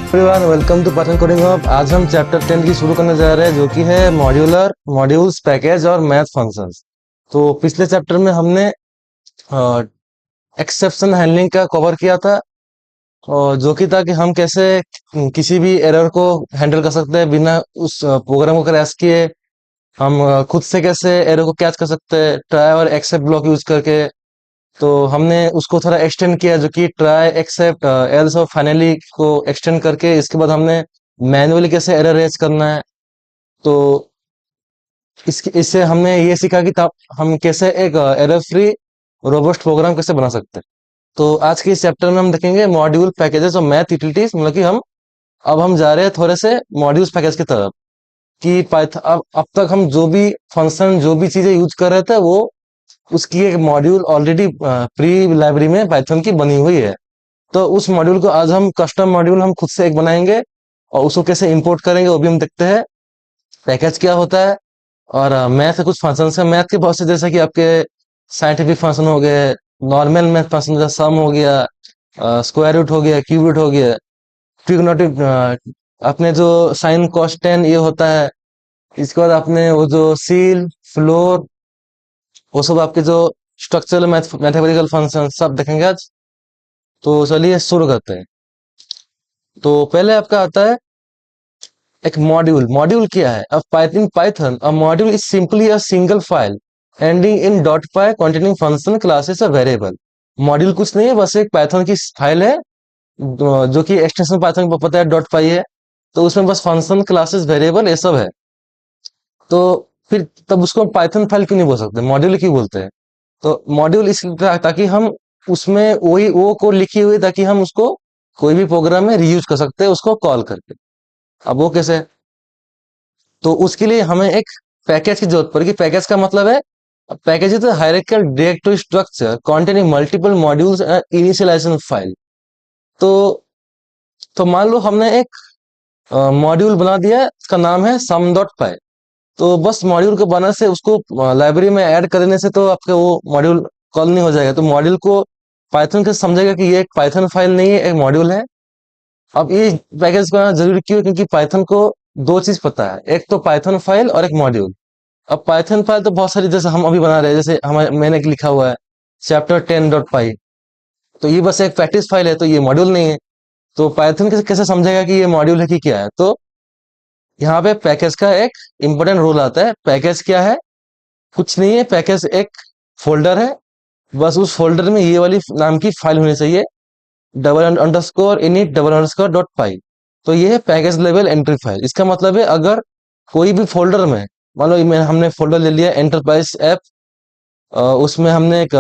Everyone, welcome to Python coding hub. आज हम chapter 10 की शुरू करने जा रहे हैं, जो कि है मॉड्यूलर मॉड्यूल्स पैकेज और मैथ फंक्शंस। तो पिछले चैप्टर में हमने एक्सेप्शन हैंडलिंग का कवर किया था, और जो कि था कि हम कैसे किसी भी एरर को हैंडल कर सकते हैं बिना उस प्रोग्राम को क्रैश किए। हम खुद से कैसे एरर को कैच कर सकते हैं ट्राई और एक्सेप्ट ब्लॉक यूज करके। तो हमने उसको थोड़ा एक्सटेंड किया, जो कि ट्राई एक्सेप्ट एल्स और फाइनली को एक्सटेंड करके इसके बाद हमने मैन्युअली कैसे एरर रेज करना है। तो इससे हमने ये सीखा कि तब हम कैसे एक एरर फ्री रोबस्ट प्रोग्राम कैसे बना सकते हैं। तो आज के इस चैप्टर में हम देखेंगे मॉड्यूल पैकेजेस और मैथ यूटिलिटीज, मतलब कि हम जा रहे हैं थोड़े से मॉड्यूल्स पैकेज की तरफ। कि पाइथन अब तक हम जो भी फंक्शन जो भी चीजें यूज कर रहे थे, वो उसकी एक मॉड्यूल ऑलरेडी प्री लाइब्रेरी में पाइथन की बनी हुई है। तो उस मॉड्यूल को आज हम कस्टम मॉड्यूल हम खुद से एक बनाएंगे, और उसको कैसे इंपोर्ट करेंगे वो भी हम देखते हैं। पैकेज क्या होता है, और मैथ के कुछ फंक्शन है। मैथ के बहुत से, जैसे कि आपके साइंटिफिक फंक्शन हो गए, नॉर्मल मैथ फंक्शन जैसे सम हो गया, स्क्वायर रूट हो गया, क्यूब रूट हो गया, ट्रिग्नोमेट्रिक, अपने जो साइन कॉस टेन ये होता है। इसके बाद आपने वो जो सील फ्लोर, वो सब आपके जो स्ट्रक्चरल मैथमेटिकल फंक्शन सब देखेंगे आज। तो चलिए शुरू करते हैं। तो पहले आपका आता है एक मॉड्यूल। मॉड्यूल क्या है? अब Python Python a module is simply a single file ending in dot pi containing function classes और वेरिएबल। मॉड्यूल कुछ नहीं है, बस एक पाइथन की फाइल है, जो कि एक्सटेंशन पाइथन को पता है डॉट पाई है। तो उसमें बस फंक्शन क्लासेस वेरिएबल ये सब है। तो फिर तब उसको पाइथन फाइल क्यों नहीं बोल सकते, मॉड्यूल क्यों बोलते हैं? तो मॉड्यूल इसलिए ताकि हम उसमें वही वो कोड लिखी हुई, ताकि हम उसको कोई भी प्रोग्राम में रीयूज कर सकते हैं उसको कॉल करके। अब वो कैसे? तो उसके लिए हमें एक पैकेज की जरूरत पड़ेगी। पैकेज का मतलब है, package is hierarchical directory structure containing multiple modules initialization file. तो तो मान लो हमने एक मॉड्यूल बना दिया, इसका नाम है सम डॉट पाई। तो बस मॉड्यूल को बनाने से, उसको लाइब्रेरी में ऐड कर देने से तो आपके वो मॉड्यूल कॉल नहीं हो जाएगा। तो मॉड्यूल को पाइथन के समझेगा कि ये एक पाइथन फाइल नहीं है, एक मॉड्यूल है। अब ये पैकेज बनाना जरूरी क्यों है? क्योंकि पाइथन को दो चीज पता है, एक तो पाइथन फाइल और एक मॉड्यूल। अब पाइथन फाइल तो बहुत सारी, जैसे हम अभी बना रहे हैं, जैसे हमारे मैंने एक लिखा हुआ है चैप्टर 10 डॉट पाई। तो ये बस एक प्रैक्टिस फाइल है, तो ये मॉड्यूल नहीं है। तो पाइथन कैसे कैसे समझेगा कि ये मॉड्यूल है कि क्या है? तो यहाँ पे पैकेज का एक इंपॉर्टेंट रोल आता है। पैकेज क्या है? कुछ नहीं है, पैकेज एक फोल्डर है। बस उस फोल्डर में ये वाली नाम की फाइल होनी चाहिए, double underscore init double underscore dot py. तो ये है पैकेज लेवल एंट्री फाइल। इसका मतलब है, अगर कोई भी फोल्डर में, मान लो हमने फोल्डर ले लिया एंटरप्राइज ऐप, उसमें हमने एक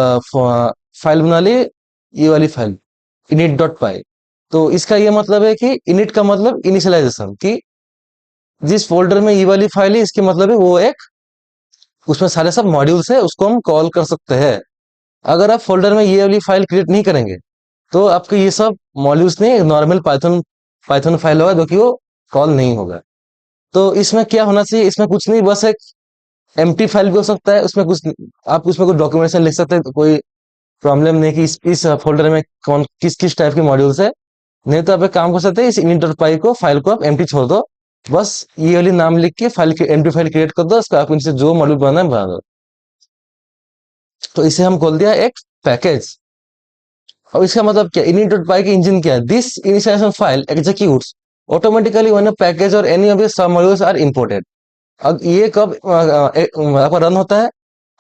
फाइल बना ली, ये वाली फाइल इनिट डॉट पाई। तो इसका ये मतलब है कि इनिट का मतलब इनिशियलाइजेशन, कि जिस फोल्डर में ये वाली फाइल है, इसके मतलब है वो एक, उसमें सारे सब मॉड्यूल्स है, उसको हम कॉल कर सकते हैं। अगर आप फोल्डर में ये वाली फाइल क्रिएट नहीं करेंगे, तो आपके ये सब मॉड्यूल्स नहीं, नॉर्मल पाइथन पाइथन फाइल होगा, जो कि वो कॉल नहीं होगा। तो इसमें क्या होना चाहिए? इसमें कुछ नहीं, बस एक एम्प्टी फाइल भी हो सकता है, उसमें कुछ आप उसमें कोई डॉक्यूमेंटेशन लिख सकते हैं, तो कोई प्रॉब्लम नहीं कि इस फोल्डर में कौन किस किस टाइप के मॉड्यूल्स है। नहीं तो आप एक काम कर सकते हैं, इस init.py को फाइल को आप एम्प्टी छोड़ दो। बस ये वाली नाम लिख के फाइल की एम्प्टी फाइल क्रिएट कर दो, उसको आप इनसे जो मॉड्यूल बनाना है बना दो। तो इसे हम खोल दिया एक पैकेज। और इसका मतलब क्या? init.py की इंजन क्या है? This initialization file executes automatically when a package or any of the sub modules are imported. अब ये कब आपका रन होता है?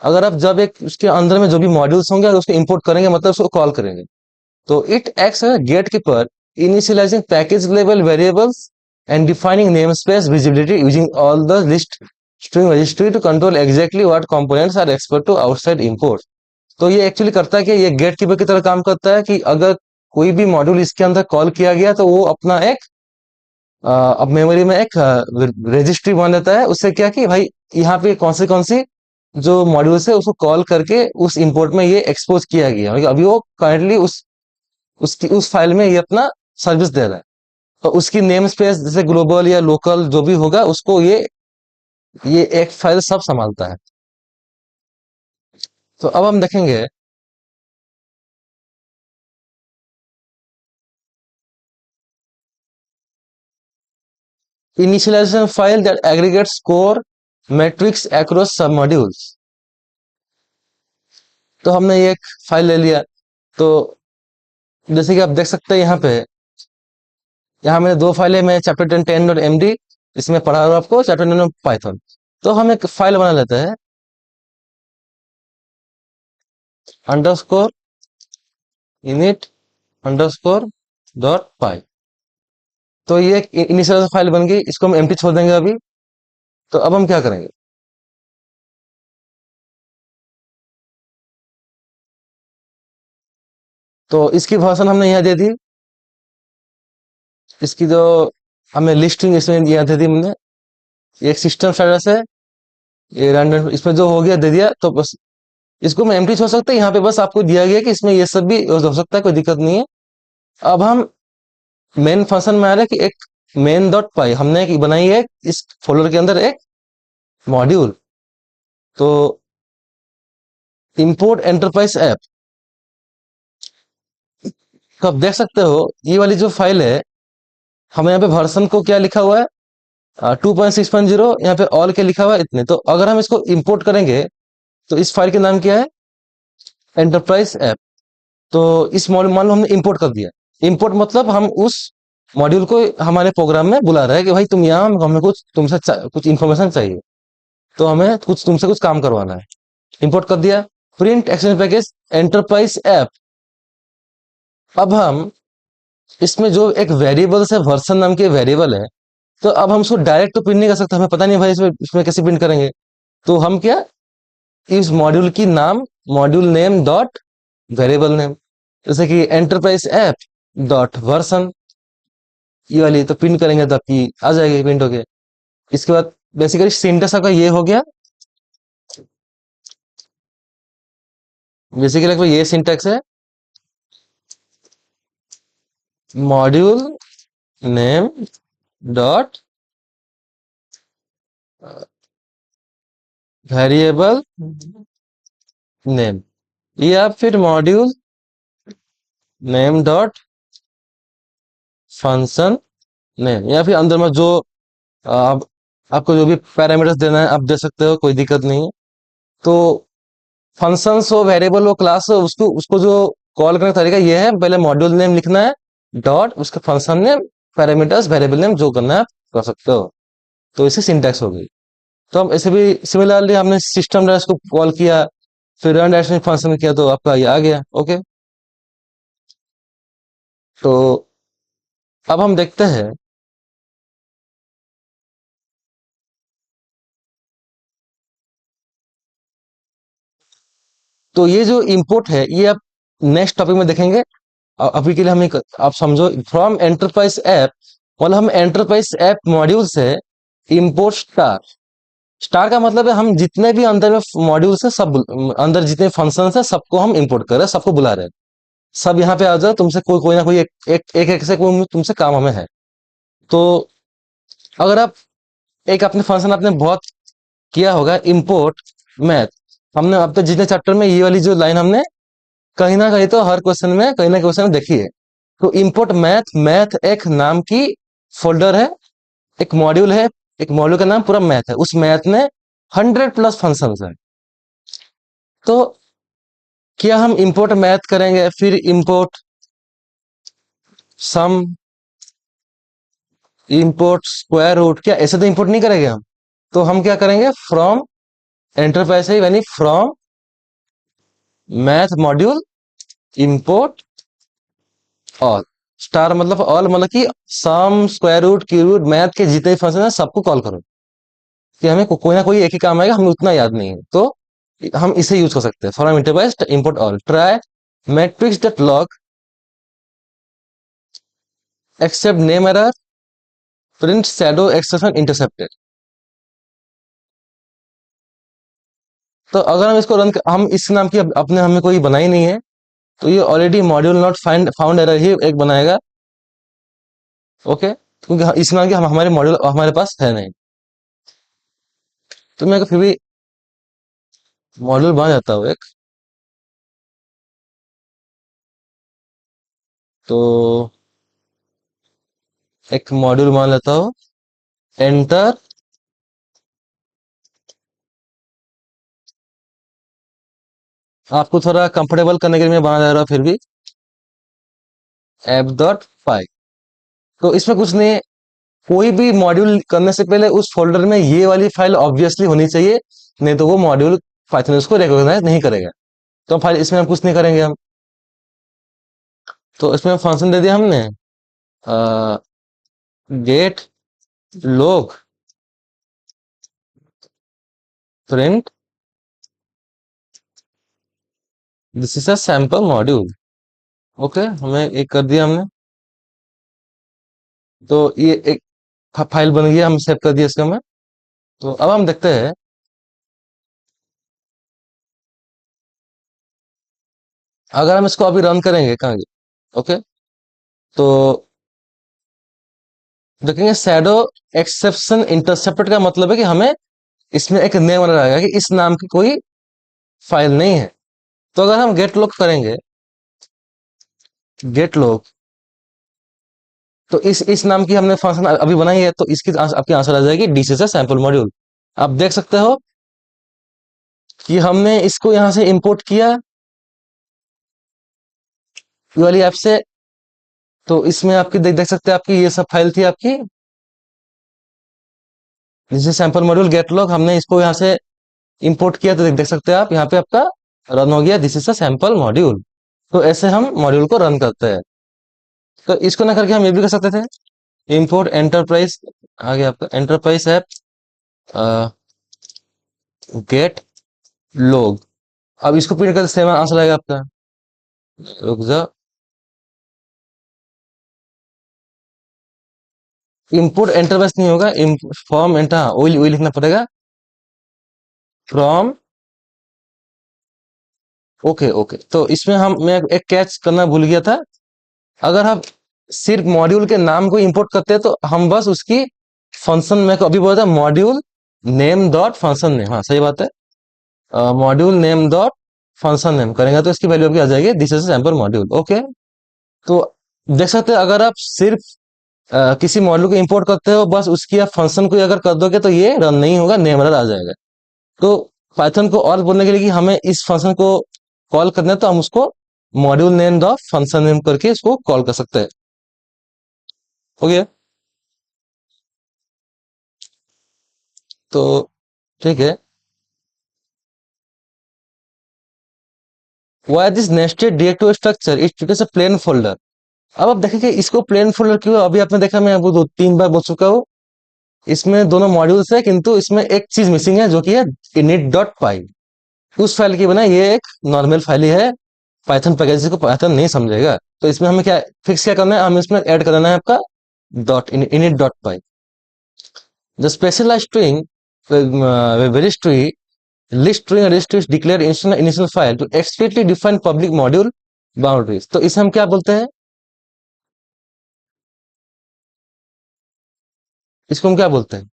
अगर आप जब एक उसके अंदर में जो भी मॉड्यूल्स होंगे, अगर उसको इंपोर्ट करेंगे, मतलब उसको कॉल करेंगे। तो it acts as gate keeper, initializing package level variables and defining name space visibility using all the list string registry to control exactly what components are export to outside import. तो ये actually करता है कि ये gate keeper की तरह काम करता है, कि अगर कोई भी मॉड्यूल इसके अंदर कॉल किया गया, तो वो अपना एक अब मेमोरी में एक रजिस्ट्री बन देता है। उससे क्या कि भाई, यहाँ पे कौन सी जो मॉड्यूल्स है उसको कॉल करके उस इंपोर्ट में ये एक्सपोज किया गया, मतलब अभी वो करंटली उसकी उस फाइल में ये अपना सर्विस दे रहा है। तो उसकी नेम स्पेस जैसे ग्लोबल या लोकल जो भी होगा, उसको ये एक फाइल सब संभालता है। तो अब हम देखेंगे initialization file that aggregates core metrics across सब मॉड्यूल्स। तो हमने ये एक फाइल ले लिया। तो जैसे कि आप देख सकते हैं यहाँ मैंने दो फाइलें, मैं चैप्टर 10 10.md इसमें पढ़ा रहा हूँ आपको, चैप्टर 9 पाइथन। तो हम एक फाइल बना लेते हैं, underscore init underscore dot py. तो ये एक इनिशियल फाइल बन गई, इसको हम एम्प्टी छोड़ देंगे अभी। तो अब हम क्या करेंगे, तो इसकी वर्जन हमने यहाँ दे दी, इसकी जो हमें लिस्टिंग इसमें यहाँ दे दी हमने, ये एक सिस्टम स्टेटस है, ये रैंडम इसमें जो हो गया दे दिया। तो बस इसको हम एम्प्टी छोड़ सकते हैं, यहाँ पे बस आपको दिया गया कि इसमें ये सब भी हो सकता है, कोई दिक्कत नहीं है। अब हम मेन फंक्शन में आ रहे हैं कि एक मेन डॉट पाई हमने एक बनाई है इस फोल्डर के अंदर एक मॉड्यूल। तो इंपोर्ट एंटरप्राइज ऐप, तो आप देख सकते हो ये वाली जो फाइल है, हमें यहाँ पे वर्जन को क्या लिखा हुआ है, 2.6.0, यहाँ पे ऑल के लिखा हुआ है इतने। तो अगर हम इसको इंपोर्ट करेंगे तो इस फाइल के नाम क्या है, एंटरप्राइज ऐप। तो इस मॉड्यूल मान लो हमने इंपोर्ट कर दिया। इंपोर्ट मतलब हम उस मॉड्यूल को हमारे प्रोग्राम में बुला रहे हैं कि भाई तुम यहाँ, हमें कुछ तुमसे कुछ इन्फॉर्मेशन चाहिए, तो हमें कुछ तुमसे कुछ काम करवाना है। इंपोर्ट कर दिया। Print extension package enterprise app. अब हम इसमें जो एक वेरिएबल है, वर्सन नाम के वेरिएबल है, तो अब हम उसको डायरेक्ट तो प्रिंट नहीं कर सकते, हमें पता नहीं भाई इसमें इसमें कैसे प्रिंट करेंगे। तो हम क्या, इस मॉड्यूल की नाम module name dot variable name, जैसे कि एंटरप्राइज ऐप डॉट वर्सन, ये वाली तो प्रिंट करेंगे तो आपकी आ जाएगी प्रिंट होके। इसके बाद बेसिकली सिंटेक्स आपका ये हो गया, बेसिकली आपका ये सिंटेक्स है, module name dot variable name, या फिर module name dot function name, या फिर अंदर में जो आप आपको जो भी पैरामीटर्स देना है आप दे सकते हो, कोई दिक्कत नहीं है। तो फंक्शंस हो, वेरिएबल हो, क्लास हो, उसको उसको जो कॉल करने का तरीका ये है, पहले मॉड्यूल नेम लिखना है डॉट उसके function name, parameters, variable name जो करना है आप कर सकते हो। तो इसे सिंटैक्स हो गई। तो हम ऐसे भी सिमिलरली हमने सिस्टम डैश को कॉल किया, फिर रन डैश में फंक्शन किया, तो आपका ये आ गया। ओके, तो अब हम देखते हैं, तो ये जो इंपोर्ट है ये आप नेक्स्ट टॉपिक में देखेंगे। अभी के लिए हम आप समझो फ्रॉम एंटरप्राइज ऐप, मतलब हम एंटरप्राइज ऐप मॉड्यूल से इंपोर्ट स्टार। स्टार का मतलब है हम जितने भी अंदर में मॉड्यूल है सब अंदर जितने फंक्शन है सबको हम इंपोर्ट कर रहे हैं, सबको बुला रहे हैं। सब यहाँ पे आ जाओ, तुमसे कोई कोई ना कोई एक से कोई तुमसे काम हमें है। तो अगर आप एक अपने फंक्शन आपने बहुत किया होगा, इंपोर्ट मैथ, हमने अब तक जितने चैप्टर में ये वाली जो लाइन हमने कहीं ना कहीं तो हर क्वेश्चन में कहीं ना क्वेश्चन में देखी है। तो इंपोर्ट मैथ, मैथ एक नाम की फोल्डर है, एक मॉड्यूल है, एक मॉड्यूल का नाम पूरा मैथ है, उस मैथ में 100+ फंक्शन है। तो क्या हम इंपोर्ट मैथ करेंगे, फिर इंपोर्ट सम, इंपोर्ट स्क्वायर रूट, क्या ऐसे तो इंपोर्ट नहीं करेंगे हम। तो हम क्या करेंगे, फ्रॉम एंटरप्राइज से यानी from math module import all. Star मतलब ऑल, मतलब कि sum, square root, cube root, math के जितने फंक्शन है सबको कॉल करो, कि हमें कोई ना कोई एक ही काम आएगा, हमें उतना याद नहीं है। तो हम इसे यूज कर सकते हैं, from enterprise import all, try metrics dot log except name error, print shadow exception intercepted. तो अगर हम इसको रन, हम इस नाम की अपने हमें कोई बनाई नहीं है, तो ये already module not find found error ही एक बनाएगा। ओके, क्योंकि इस नाम की हम हमारे मॉड्यूल हमारे पास है नहीं। तो मैं फिर भी मॉड्यूल बना जाता हूँ एक। तो एक मॉड्यूल मान लेता हूँ एंटर, आपको थोड़ा कंफर्टेबल करने के लिए मैं बना दे रहा हूँ फिर भी, ऐप डॉट पाई। तो इसमें कुछ नहीं है, कोई भी मॉड्यूल करने से पहले उस फोल्डर में ये वाली फाइल ऑब्वियसली होनी चाहिए, नहीं तो वो मॉड्यूल पाइथन उसको रिकॉग्नाइज नहीं करेगा। तो फाइल इसमें हम कुछ नहीं करेंगे हम। तो इसमें फंक्शन दे दिया हमने, get log print this is a sample module. Okay, हमें एक कर दिया हमने। तो ये एक फाइल बन गया, हम सेव कर दिया इसका मैं। तो अब हम देखते हैं, अगर हम इसको अभी रन करेंगे कहाँ गए? ओके, तो देखेंगे शैडो एक्सेप्शन इंटरसेप्टेड का मतलब है कि हमें इसमें एक नेम नजर आएगा कि इस नाम की कोई फाइल नहीं है। तो अगर हम गेट लॉग करेंगे, गेट लॉग, तो इस नाम की हमने फंक्शन अभी बनाई है, तो इसकी आपकी आंसर आ जाएगी डी से सैंपल मॉड्यूल। आप देख सकते हो कि हमने इसको यहां से इंपोर्ट किया ये वाली ऐप से। तो इसमें आपकी देख देख सकते हैं, आपकी ये सब फाइल थी आपकी, जैसे सैंपल मॉड्यूल गेट लॉग, हमने इसको यहाँ से इंपोर्ट किया। तो देख देख सकते हैं आप यहाँ पे आपका रन हो गया, this is a sample module. तो ऐसे हम मॉड्यूल को रन करते हैं। तो इसको ना करके हम ये भी कर सकते थे, इंपोर्ट एंटरप्राइज, आ गया आपका एंटरप्राइज ऐप गेट लॉग। अब इसको प्रिंट करते सेम आंसर आएगा आपका। रुक जा, इंपोर्ट एंटरप्राइज नहीं होगा, फ्रॉम एंटर, हाँ वही वही लिखना पड़ेगा, फ्रॉम। ओके ओके, तो इसमें हम मैं एक कैच करना भूल गया था। अगर हम सिर्फ मॉड्यूल के नाम को इंपोर्ट करते हैं तो हम बस उसकी फंक्शन में अभी बोला था module name dot function name, हाँ सही बात है, module name dot function name करेंगे तो इसकी वैल्यू अभी आ जाएगी this is sample module. Okay, तो देख सकते हैं अगर आप सिर्फ किसी मॉड्यूल को इंपोर्ट करते हो, बस उसकी आप फंक्शन को अगर कर दोगे तो ये रन नहीं होगा, नेम एरर आ जाएगा। तो पाइथन को और बोलने के लिए कि हमें इस फंक्शन को कॉल करना है, तो हम उसको module name dot function name करके इसको कॉल कर सकते हैं। ओके, तो ठीक है। Why this nested directory structure is treated as a plain folder. अब आप देखेंगे इसको प्लेन फोल्डर क्यों, अभी आपने देखा, मैं वो 2-3 बार बोल चुका हूँ, इसमें दोनों मॉड्यूल्स है किंतु इसमें एक चीज मिसिंग है जो कि है init डॉट पाई। उस फाइल की बना ये एक नॉर्मल फाइल ही है, पाइथन पैकेज को पाइथन नहीं समझेगा। तो इसमें हमें क्या फिक्स क्या करना है, हमें इसमें ऐड कर देना है आपका dot init dot pi. The special string registry list string registry is declared initial file to explicitly define public module boundaries। तो इसे हम क्या बोलते हैं, इसको हम क्या बोलते हैं,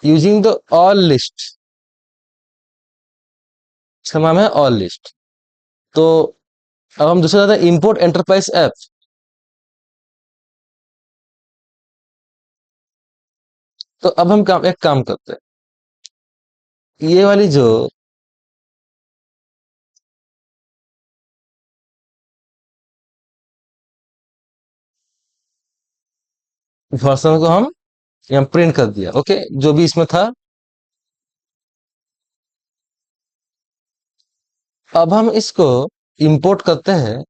यूजिंग द ऑल लिस्ट, इसका नाम है ऑल लिस्ट। तो अब हम दूसरा था इंपोर्ट एंटरप्राइज ऐप। तो अब हम एक काम करते हैं, ये वाली जो वर्सन को हम यहाँ प्रिंट कर दिया, ओके, जो भी इसमें था। अब हम इसको इंपोर्ट करते हैं,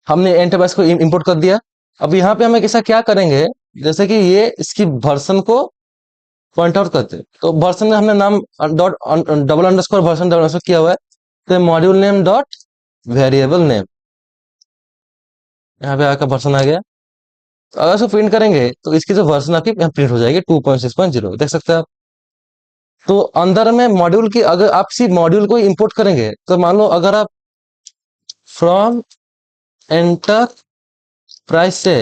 हमने एंटरप्राइज को इंपोर्ट कर दिया। अब यहाँ पे हम एक ऐसा क्या करेंगे, जैसे कि ये इसकी वर्सन को पॉइंट आउट करते हैं। तो वर्सन में हमने नाम dot double underscore version double underscore किया हुआ है, तो module name dot variable name, यहाँ पे आकर वर्सन आ गया। तो अगर इसको प्रिंट करेंगे तो इसकी जो वर्सन आपकी यहाँ प्रिंट हो जाएगी 2.6.0, देख सकते हैं आप। तो अंदर में मॉड्यूल की, अगर आप सिर्फ मॉड्यूल को इंपोर्ट करेंगे, तो मान लो अगर आप फ्रॉम एंटर प्राइस से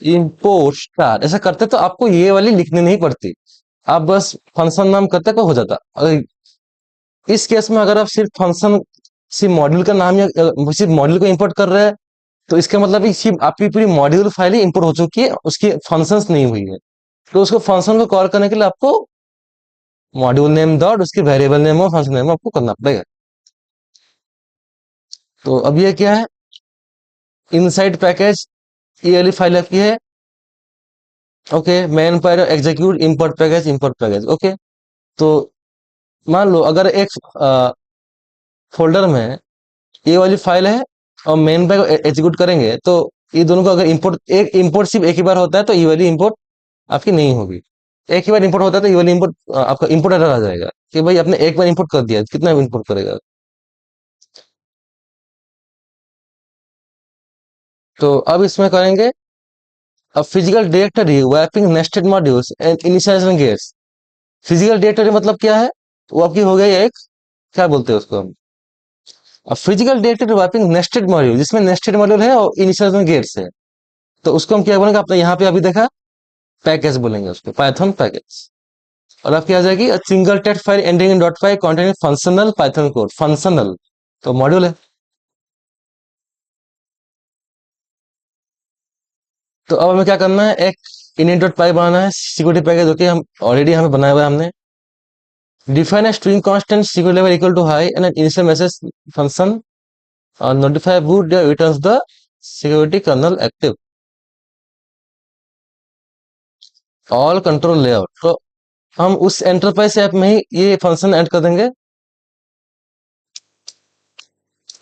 इंपोर्ट स्टार ऐसा करते तो आपको ये वाली लिखनी नहीं पड़ती, आप बस फंक्शन नाम करते तो हो जाता। अगर इस केस में अगर आप सिर्फ फंक्शन, सिर्फ मॉड्यूल का नाम या सिर्फ मॉड्यूल को इंपोर्ट कर रहे हैं, तो इसका मतलब ये सिर्फ आपकी पूरी मॉड्यूल फाइल ही इंपोर्ट हो चुकी है, उसकी फंक्शंस नहीं हुई है। तो उसको फंक्शन को कॉल करने के लिए आपको मॉड्यूल नेम डॉट उसके वेरिएबल नेम और फंक्शन नेम आपको करना पड़ेगा। तो अब ये क्या है, इनसाइड पैकेज, ये वाली फाइल आपकी है। ओके, मेन पर एग्जीक्यूट इंपोर्ट पैकेज। ओके, तो मान लो अगर एक फोल्डर में ये वाली फाइल है और मेन पे एग्जीक्यूट करेंगे, तो ये दोनों को अगर इंपोर्ट सिर्फ एक ही बार होता है, तो ये वाली इंपोर्ट आपकी नहीं होगी। एक ही बार इंपोर्ट होता है तो ये वाली इंपोर्ट आपका इंपोर्ट एरर आ जाएगा कि भाई आपने एक बार इंपोर्ट कर दिया, कितना इंपोर्ट करेगा। तो अब इसमें करेंगे, अब physical directory wrapping nested modules and initialization gates. Physical directory मतलब क्या है, वो आपकी हो गई एक, क्या बोलते हैं उसको हम, अब physical directory wrapping nested module, जिसमें नेस्टेड मॉड्यूल है और इनिशियलाइजेशन गेट्स है। तो उसको हम क्या बोलेंगे, आपने यहाँ पे अभी देखा पैकेज बोलेंगे उसको, पाइथन पैकेज। और आपकी आ जाएगी single text file ending in dot file containing functional Python code. Functional तो मॉड्यूल है। तो अब हमें क्या करना है, एक init डॉट पाई बनाना है सिक्योरिटी पैकेज, जो कि हम ऑलरेडी हमें बनाया हुआ है हमने। Define a string constant security level equal to high and an initial message function notify boot that returns the security kernel active all control layout। तो हम उस एंटरप्राइज ऐप में ही ये फंक्शन ऐड कर देंगे,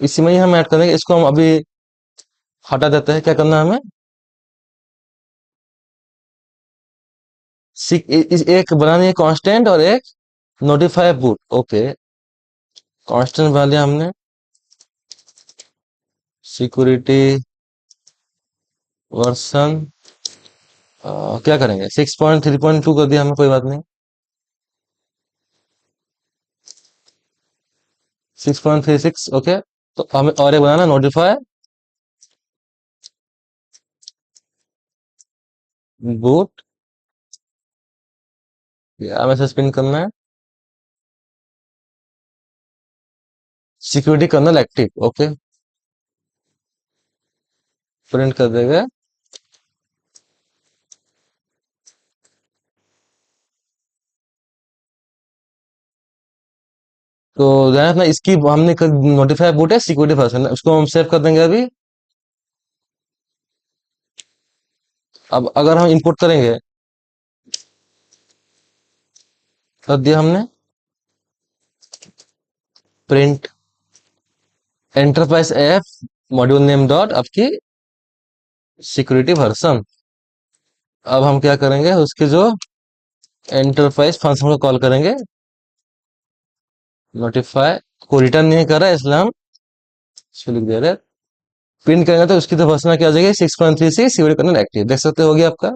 इसी में ही हम ऐड कर देंगे। इसको हम अभी हटा देते हैं। क्या करना है हमें, एक बनानी है कांस्टेंट और एक नोटिफाई बूट। ओके, कांस्टेंट बना लिया हमने, सिक्योरिटी वर्सन क्या करेंगे, 6.3.2 कर दिया हमने, कोई बात नहीं, 6.36। ओके, तो हमें और एक बनाना, नोटिफाई बूट, हमें सस्पेंड करना है security kernel active. Okay, print कर देगा। तो ध्यान रखना, इसकी हमने नोटिफाई बूट है सिक्योरिटी वर्जन, उसको हम सेव कर देंगे अभी। अब अगर हम इंपोर्ट करेंगे, कर दिया हमने, print enterprise app module name dot आपकी सिक्योरिटी वर्जन। अब हम क्या करेंगे, उसके जो एंटरप्राइज फंक्शन को कॉल करेंगे, नोटिफाई को रिटर्न नहीं कर रहा है इसलिए हम इसको लिख दे रहे हैं। प्रिंट करेंगे तो उसकी तो वर्जन क्या आ जाएगी, 6.3 से सिक्योरिटी कर्नल एक्टिव, देख सकते हो गया आपका।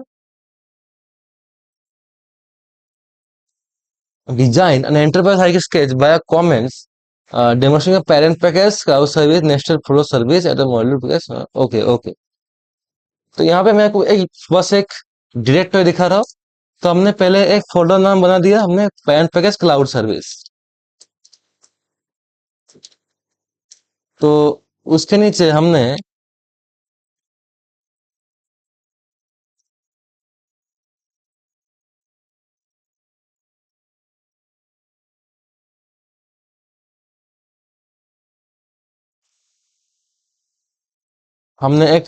Design an enterprise high sketch by comments demonstrating parent package cloud service nested flow service at module package. Okay okay, तो यहाँ पे मैं आपको एक बस एक डायरेक्टरी दिखा रहा हूँ। तो हमने पहले एक फोल्डर नाम बना दिया हमने, पेरेंट पैकेज क्लाउड सर्विस। तो उसके नीचे हमने हमने एक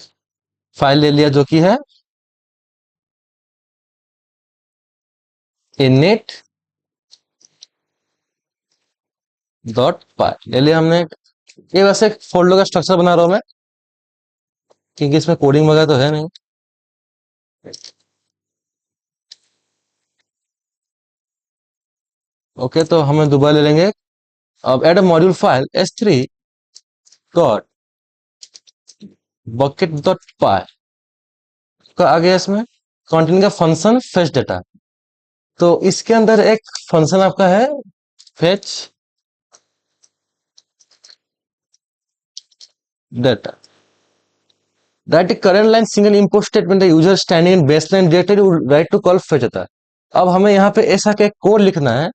फाइल ले लिया जो कि है init डॉट पाई, ले लिया हमने। ये वैसे एक फोल्डर का स्ट्रक्चर बना रहा हूं मैं, क्योंकि इसमें कोडिंग वगैरह तो है नहीं। ओके, तो हमें दोबारा ले लेंगे। अब add module file s3 dot bucket dot py का आ गया, इसमें कंटेंट का फंक्शन फेच डाटा। तो इसके अंदर एक फंक्शन आपका है fetch data, that current line single import statement the user standing in baseline directory would write to call fetch होता है। अब हमें यहाँ पे ऐसा एक कोड लिखना है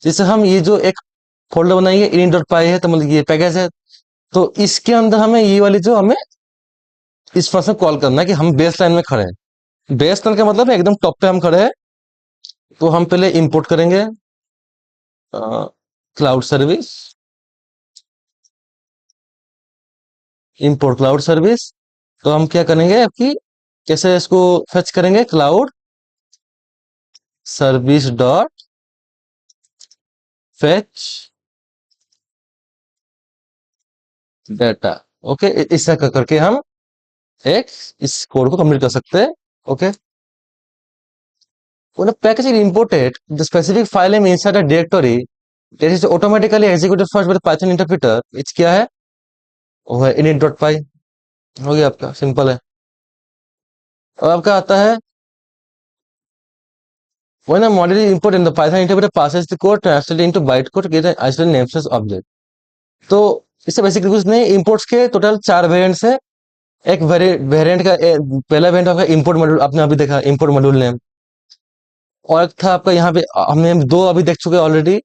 जिससे हम ये जो एक फोल्डर बनाएंगे, init.py है तो मतलब ये पैकेज है। तो इसके अंदर हमें ये वाली जो हमें इस फंक्शन कॉल करना है कि हम बेस लाइन में खड़े हैं। बेस लाइन का मतलब है एकदम टॉप पे हम खड़े हैं। तो हम पहले इंपोर्ट करेंगे cloud service, import cloud service. तो हम क्या करेंगे कि कैसे इसको फेच करेंगे, cloud service dot fetch data. Okay, इससे करके हम एक इस कोड को कंप्लीट कर सकते हैं। Okay, when a package is imported, the specific file name inside a directory that is automatically executed first by the Python interpreter, it's क्या है, वो है init.py। हो गया आपका, सिंपल है। अब आपका आता है when a module is imported in the Python interpreter passes the code translated into bytecode to get an isolated namespace object। तो इससे बेसिकली कुछ नहीं, इंपोर्ट्स के टोटल 4 वेरिएंट्स है। एक वेरिएंट का पहला वेरिएंट आपका इंपोर्ट मॉड्यूल, आपने अभी देखा इंपोर्ट मॉड्यूल नेम। और एक था आपका यहाँ पे हमने दो अभी देख चुके already,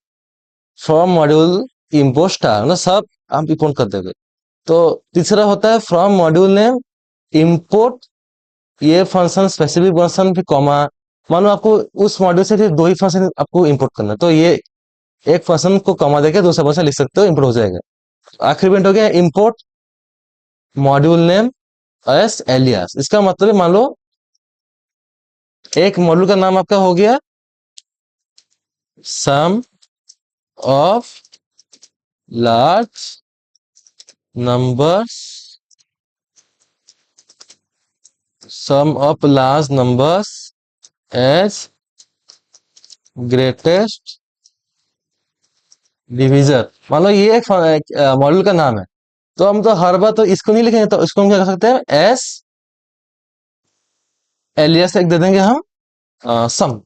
from module import star, मतलब सब हम इंपोर्ट कर देंगे। तो तीसरा होता है फ्रॉम मॉड्यूल नेम इंपोर्ट ये फंक्शन स्पेसिफिक फंक्शन फिर कॉमा। मान लो आपको उस मॉड्यूल से फिर दो ही फंक्शन आपको इंपोर्ट करना है, तो ये एक फंक्शन को कॉमा देके दूसरा फंक्शन लिख सकते हो, इंपोर्ट हो जाएगा। आखिरी इवेंट हो गया import module name as alias. इसका मतलब है मान लो एक मॉड्यूल का नाम आपका हो गया sum of large numbers, sum of large numbers as greatest divisor. मान लो ये एक मॉड्यूल का नाम है, तो हम तो हर बार तो इसको नहीं लिखेंगे, तो इसको हम क्या कर सकते हैं, एस एलियास एक दे देंगे हम सम।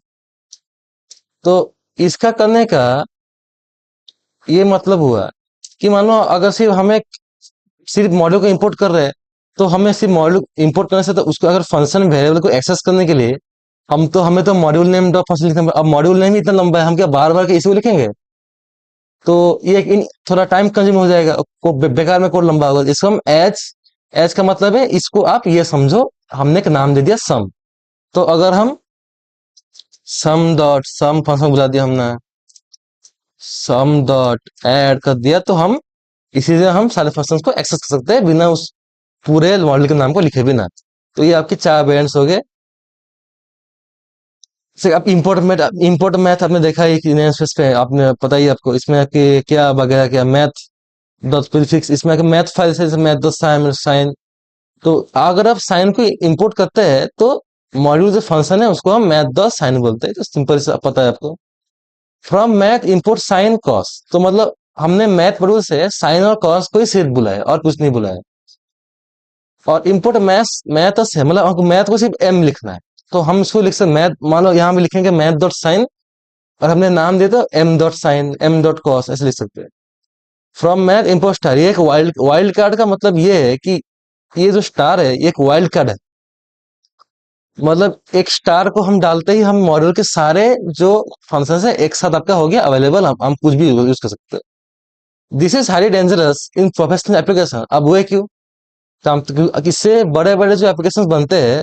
तो इसका करने का ये मतलब हुआ कि मान लो अगर सिर्फ हमें सिर्फ मॉड्यूल को इंपोर्ट कर रहे हैं, तो हमें सिर्फ मॉड्यूल इंपोर्ट करने से, तो उसको अगर फंक्शन वेरिएबल को एक्सेस करने के लिए हमें तो मॉड्यूल नेम डॉट फंक्शन लिखना पड़ेगा। अब मॉड्यूल नेम ही इतना लंबा है, हम क्या बार बार के इसी को लिखेंगे, तो ये थोड़ा टाइम कंज्यूम हो जाएगा, बेकार में कोड लंबा होगा। इसको हम एज, एज का मतलब है इसको आप ये समझो हमने एक नाम दे दिया सम। तो अगर हम सम डॉट सम फंक्शन बुला दिया हमने, सम डॉट ऐड कर दिया, तो हम इसी से हम सारे फंक्शंस को एक्सेस कर सकते हैं बिना उस पूरे मॉडल के नाम को लिखे बिना। तो ये आपके 4 वेरिएंट्स हो गए। से आप इंपोर्ट मैथ आपने देखा है कि नेमस्पेस पे, आपने पता ही आपको इसमें आपके क्या वगैरह क्या मैथ डॉट प्रीफिक्स, इसमें आके मैथ फाइल से मैथ डॉट साइन साइन। तो अगर आप साइन को इंपोर्ट करते हैं तो मॉड्यूल जो फंक्शन है उसको हम मैथ डॉट साइन बोलते हैं। तो सिंपल से पता है आपको। From math import sine cos, तो मतलब हमने मैथ मॉड्यूल से साइन और कॉस को ही सिर्फ बुलाया और कुछ नहीं बुलाया। और इंपोर्ट मैथ मैथ से मतलब हमको मैथ को सिर्फ एम लिखना है, तो हम इसको लिख सकते मैथ, मान लो यहाँ भी लिखेंगे मैथ डॉट साइन और हमने नाम दे तो M dot sin M dot cos ऐसे लिख सकते हैं। फ्रॉम मैथ इंपोर्ट स्टार, ये एक वाइल्ड वाइल्ड कार्ड का मतलब ये है कि ये जो स्टार है ये एक वाइल्ड कार्ड है। मतलब एक स्टार को हम डालते ही हम मॉड्यूल के सारे जो फंक्शन है एक साथ आपका हो गया अवेलेबल, हम कुछ भी यूज कर सकते हैं। This is highly dangerous in professional application. अब वो है क्यों, तो इससे बड़े बड़े जो एप्लीकेशन बनते हैं,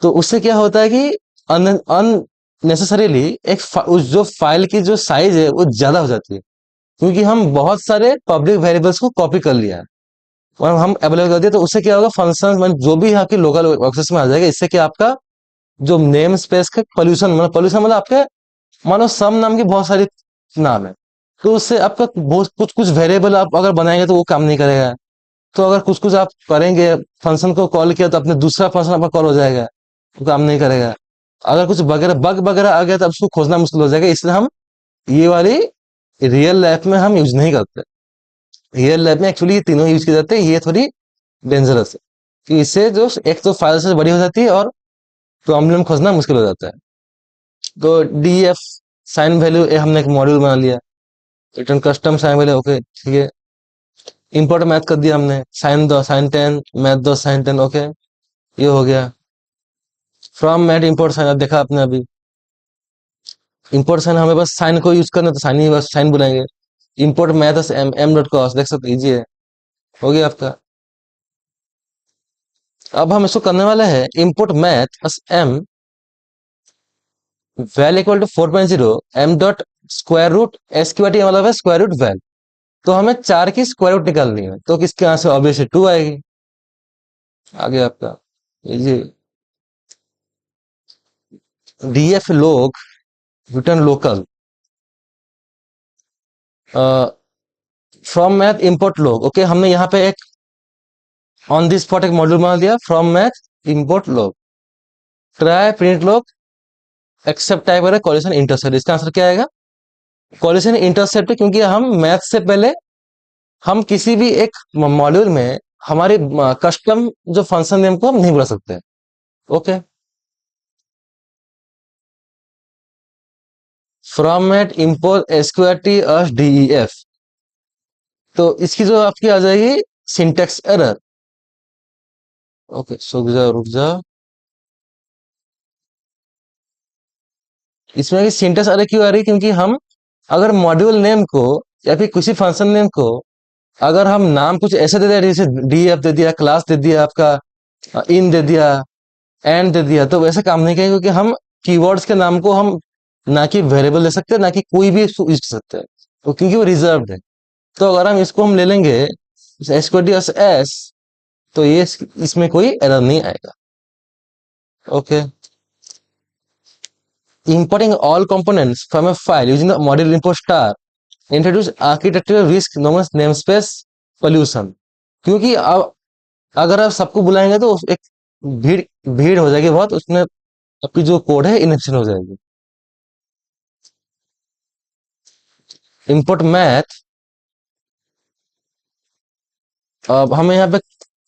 तो उससे क्या होता है कि अननेसेसरीली उस जो फाइल की जो साइज है वो ज्यादा हो जाती है, क्योंकि हम बहुत सारे पब्लिक वेरिएबल्स को कॉपी कर लिया है और हम अवेलेबल कर दिया। तो उससे क्या होगा, फंक्शन मतलब जो भी आपकी लोकल एक्सेस में आ जाएगा, इससे क्या आपका जो नेम स्पेस का पोल्यूशन मतलब आपके मानो सम नाम की बहुत सारी नाम है, तो उससे आपका बहुत कुछ कुछ वेरिएबल आप अगर बनाएंगे तो वो काम नहीं करेगा। तो अगर कुछ कुछ आप करेंगे, फंक्शन को कॉल किया तो अपने दूसरा फंक्शन आपका कॉल हो जाएगा, तो काम नहीं करेगा। अगर कुछ वगैरह बग वगैरह आ गया तो अब उसको खोजना मुश्किल हो जाएगा। इसलिए हम ये वाली रियल लाइफ में हम यूज नहीं करते। रियल लाइफ में एक्चुअली ये तीनों यूज किए जाते हैं, ये थोड़ी डेंजरस है कि इससे जो एक तो फाइल से बड़ी हो जाती है और प्रॉब्लम खोजना मुश्किल हो जाता है। तो डी एफ साइन वैल्यू हमने एक मॉड्यूल बना लिया, return custom sin value, okay ठीक है। इंपोर्ट मैथ कर दिया हमने, साइन दो साइन 10 मैथ दो साइन 10, ओके ये हो गया। फ्रॉम मैथ इंपोर्ट साइन देखा आपने अभी, इंपोर्ट साइन हमें बस साइन को यूज करना तो साइन ही बस साइन बुलाएंगे। Import math M M dot cos देख सकते इजी है, हो गया आपका। अब हम इसको करने वाले हैं import math as M val equal to 4.0 M dot square root S Q T मतलब है स्क्वायर रूट वैल। तो हमें 4 की स्क्वायर रूट निकालनी है, तो किसके आंसर ऑब्वियसली 2 आएगी। आगे आपका ये डीएफ लोग return local from math import लोग। ओके, हमने यहाँ पे एक ऑन दी स्पॉट एक मॉड्यूल बना दिया फ्रॉम मैथ इंपोर्ट लोग ट्राई प्रिंट लोग एक्सेप्ट टाइप करें कॉलिशन इंटरसेप्ट। इसका आंसर क्या आएगा? कॉलिशन इंटरसेप्ट, क्योंकि हम मैथ से पहले हम किसी भी एक मॉड्यूल में हमारे कस्टम जो फंक्शन नेम को हम नहीं बुला सकते। Okay, from math import SQRT S DEF, तो इसकी जो आपकी आ जाएगी सिंटेक्स एरर। ओके, रुक जा। इसमें की सिंटेक्स एरर क्यों आ रही है? क्योंकि हम अगर मॉड्यूल नेम को या फिर किसी फंक्शन नेम को अगर हम नाम कुछ ऐसे दे दिया, जैसे डीएफ दे दिया, क्लास दे दिया, आपका इन दे दिया, एंड दे दिया, तो वैसे काम नहीं करेगा, क्योंकि हम कीवर्ड्स के नाम को हम ना कि वेरिएबल दे सकते हैं ना कि कोई भी यूज कर सकते हैं, तो क्योंकि वो रिजर्व्ड है। तो अगर हम इसको हम ले लेंगे एस एस, तो ये इसमें कोई एरर नहीं आएगा। Okay, importing all components from a file using the module import star introduce architectural risk known as namespace pollution। क्योंकि अब अगर आप सबको बुलाएंगे तो एक भीड़ भीड़ हो जाएगी बहुत, उसमें आपकी जो कोड है इनएफिशिएंट हो जाएगी। इंपोर्ट मैथ, अब हमें यहाँ पे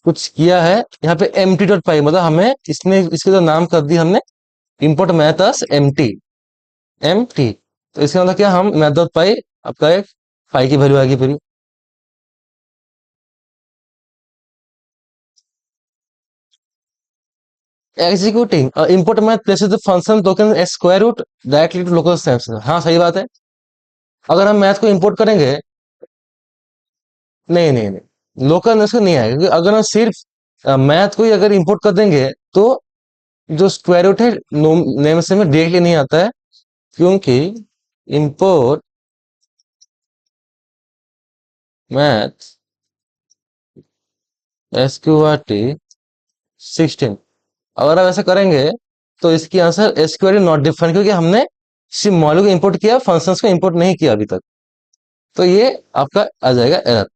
कुछ किया है, यहाँ पे एम टी डॉट पाई, मतलब हमें इसने इसके जो नाम कर दी हमने import math as M T, M T. तो इसका मतलब क्या, हम मैथ डॉट पाई आपका एक पाई की वैल्यू आएगी पूरी। Executing import math places the function token as square root directly to local snaps. हाँ, सही बात है। अगर हम मैथ को इंपोर्ट करेंगे, नहीं नहीं नहीं, लोकल उसको नहीं आएगा, क्योंकि अगर हम सिर्फ मैथ को ही अगर इंपोर्ट कर देंगे तो जो स्क्वायर रूट है नेम से में डायरेक्टली नहीं आता है, क्योंकि इंपोर्ट मैथ एसक्यूआरटी 16, अगर आप ऐसा करेंगे तो इसकी आंसर एसक्यूआरटी नॉट डिफाइंड, क्योंकि हमने सिर्फ मॉड्यूल को इंपोर्ट किया, फंक्शंस को इंपोर्ट नहीं किया अभी तक। तो ये आपका आ जाएगा एरर।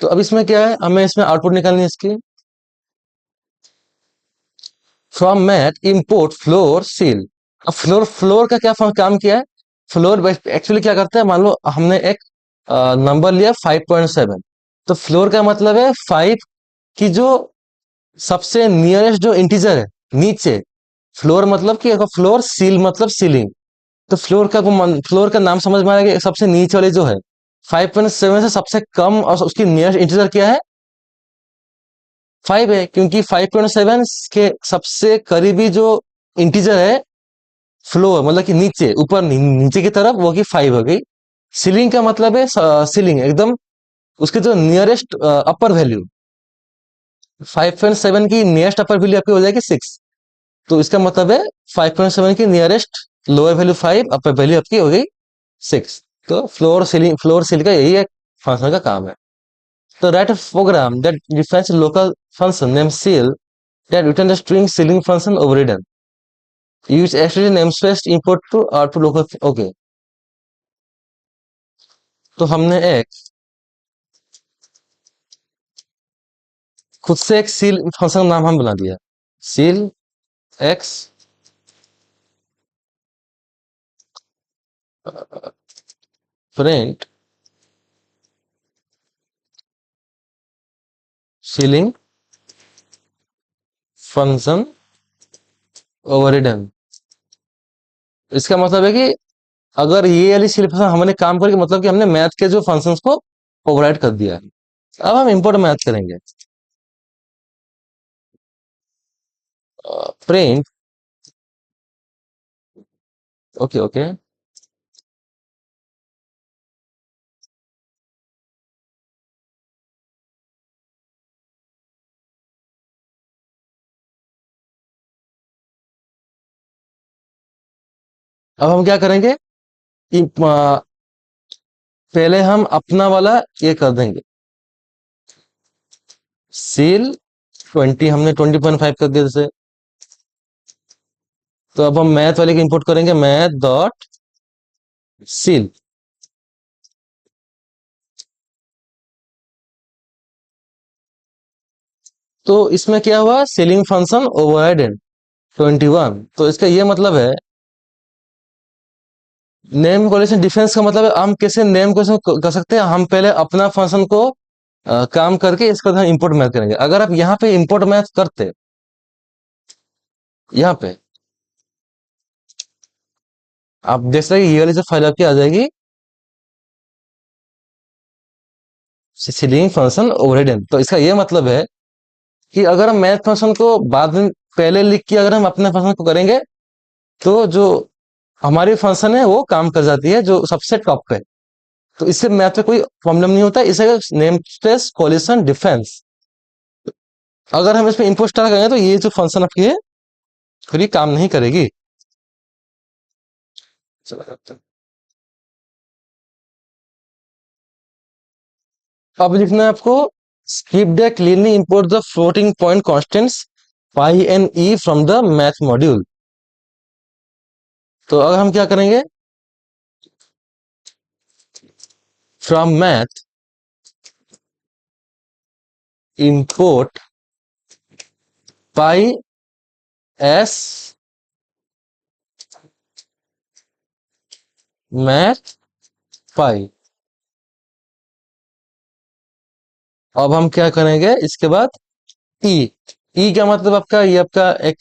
तो अब इसमें क्या है, हमें इसमें आउटपुट निकालनी है इसकी। From math import floor seal. अब फ्लोर फ्लोर का क्या काम किया है? फ्लोर एक्चुअली क्या करता है, मान लो हमने एक नंबर लिया 5.7, तो फ्लोर का मतलब है 5 की जो सबसे नियरेस्ट जो इंटीजर है नीचे। फ्लोर मतलब कि फ्लोर, सील मतलब सीलिंग। तो फ्लोर का नाम समझ में आएगा कि सबसे नीचे वाले जो है 5.7 से सबसे कम और उसकी नियरेस्ट इंटीजर क्या है? 5 है, क्योंकि 5.7 के सबसे करीबी जो इंटीजर है फ्लोर मतलब कि नीचे, ऊपर नहीं, नीचे की तरफ, वो की 5 हो गई। सीलिंग का मतलब है सीलिंग एकदम उसके जो नियरेस्ट अपर वैल्यू, 5.7 की नियरेस्ट अपर वैल्यू आपकी हो जाएगी 6। तो इसका मतलब है 5.7 की नियरेस्ट लोअर वैल्यू 5, अपर वैल्यू आपकी हो गई 6। तो फ्लोर सील का यही एक फंक्शन का काम है। तो write a program that defines local function name seal that return the string ceiling function overridden. Use external namespace import to output local। Okay, तो हमने एक खुद से एक सील फंक्शन नाम हम बना दिया, ceil x print ceiling function overridden. इसका मतलब है कि अगर ये वाली सील फंक्शन हमने काम करके, मतलब कि हमने मैथ के जो फंक्शंस को ओवरराइड कर दिया है। अब हम इंपोर्ट मैथ करेंगे, प्रिंट। ओके ओके, अब हम क्या करेंगे, पहले हम अपना वाला ये कर देंगे, सील 20 हमने 20.5 कर दिया जैसे। तो अब हम मैथ वाले को इंपोर्ट करेंगे, मैथ डॉट सील। तो इसमें क्या हुआ, सीलिंग फंक्शन ओवरराइडेड 21। तो इसका ये मतलब है, नेम कोलेशन डिफरेंस का मतलब है हम कैसे नेम कोलेशन कर सकते हैं। हम पहले अपना फंक्शन को काम करके इसके बाद हम इंपोर्ट मैथ करेंगे। अगर आप यहाँ पे इंपोर्ट मैथ करते, यहाँ पे आप देख सकते हैं ये वाली जो फाइल आपकी आ जाएगी, सीलिंग फंक्शन ओवरराइडेड। तो इसका ये मतलब है कि अगर हम मैथ फंक्शन को बाद में पहले लिख के अगर हम अपने फंक्शन को करेंगे, तो जो हमारी फंक्शन है वो काम कर जाती है जो सबसे टॉप पे। तो इससे मैथ पे कोई प्रॉब्लम नहीं होता। इसे नेम स्पेस कोलिशन डिफेंस, अगर हम इसमें इनपुट स्टार करेंगे तो ये जो फंक्शन आपकी है फिर ये काम नहीं करेगी। चला करते हैं। अब लिखना है आपको, skip the cleanly import the floating point constants pi and e from the math module। तो अगर हम क्या करेंगे, from math import pi s math pi। अब हम क्या करेंगे इसके बाद, ई। ई क्या मतलब आपका, ये आपका एक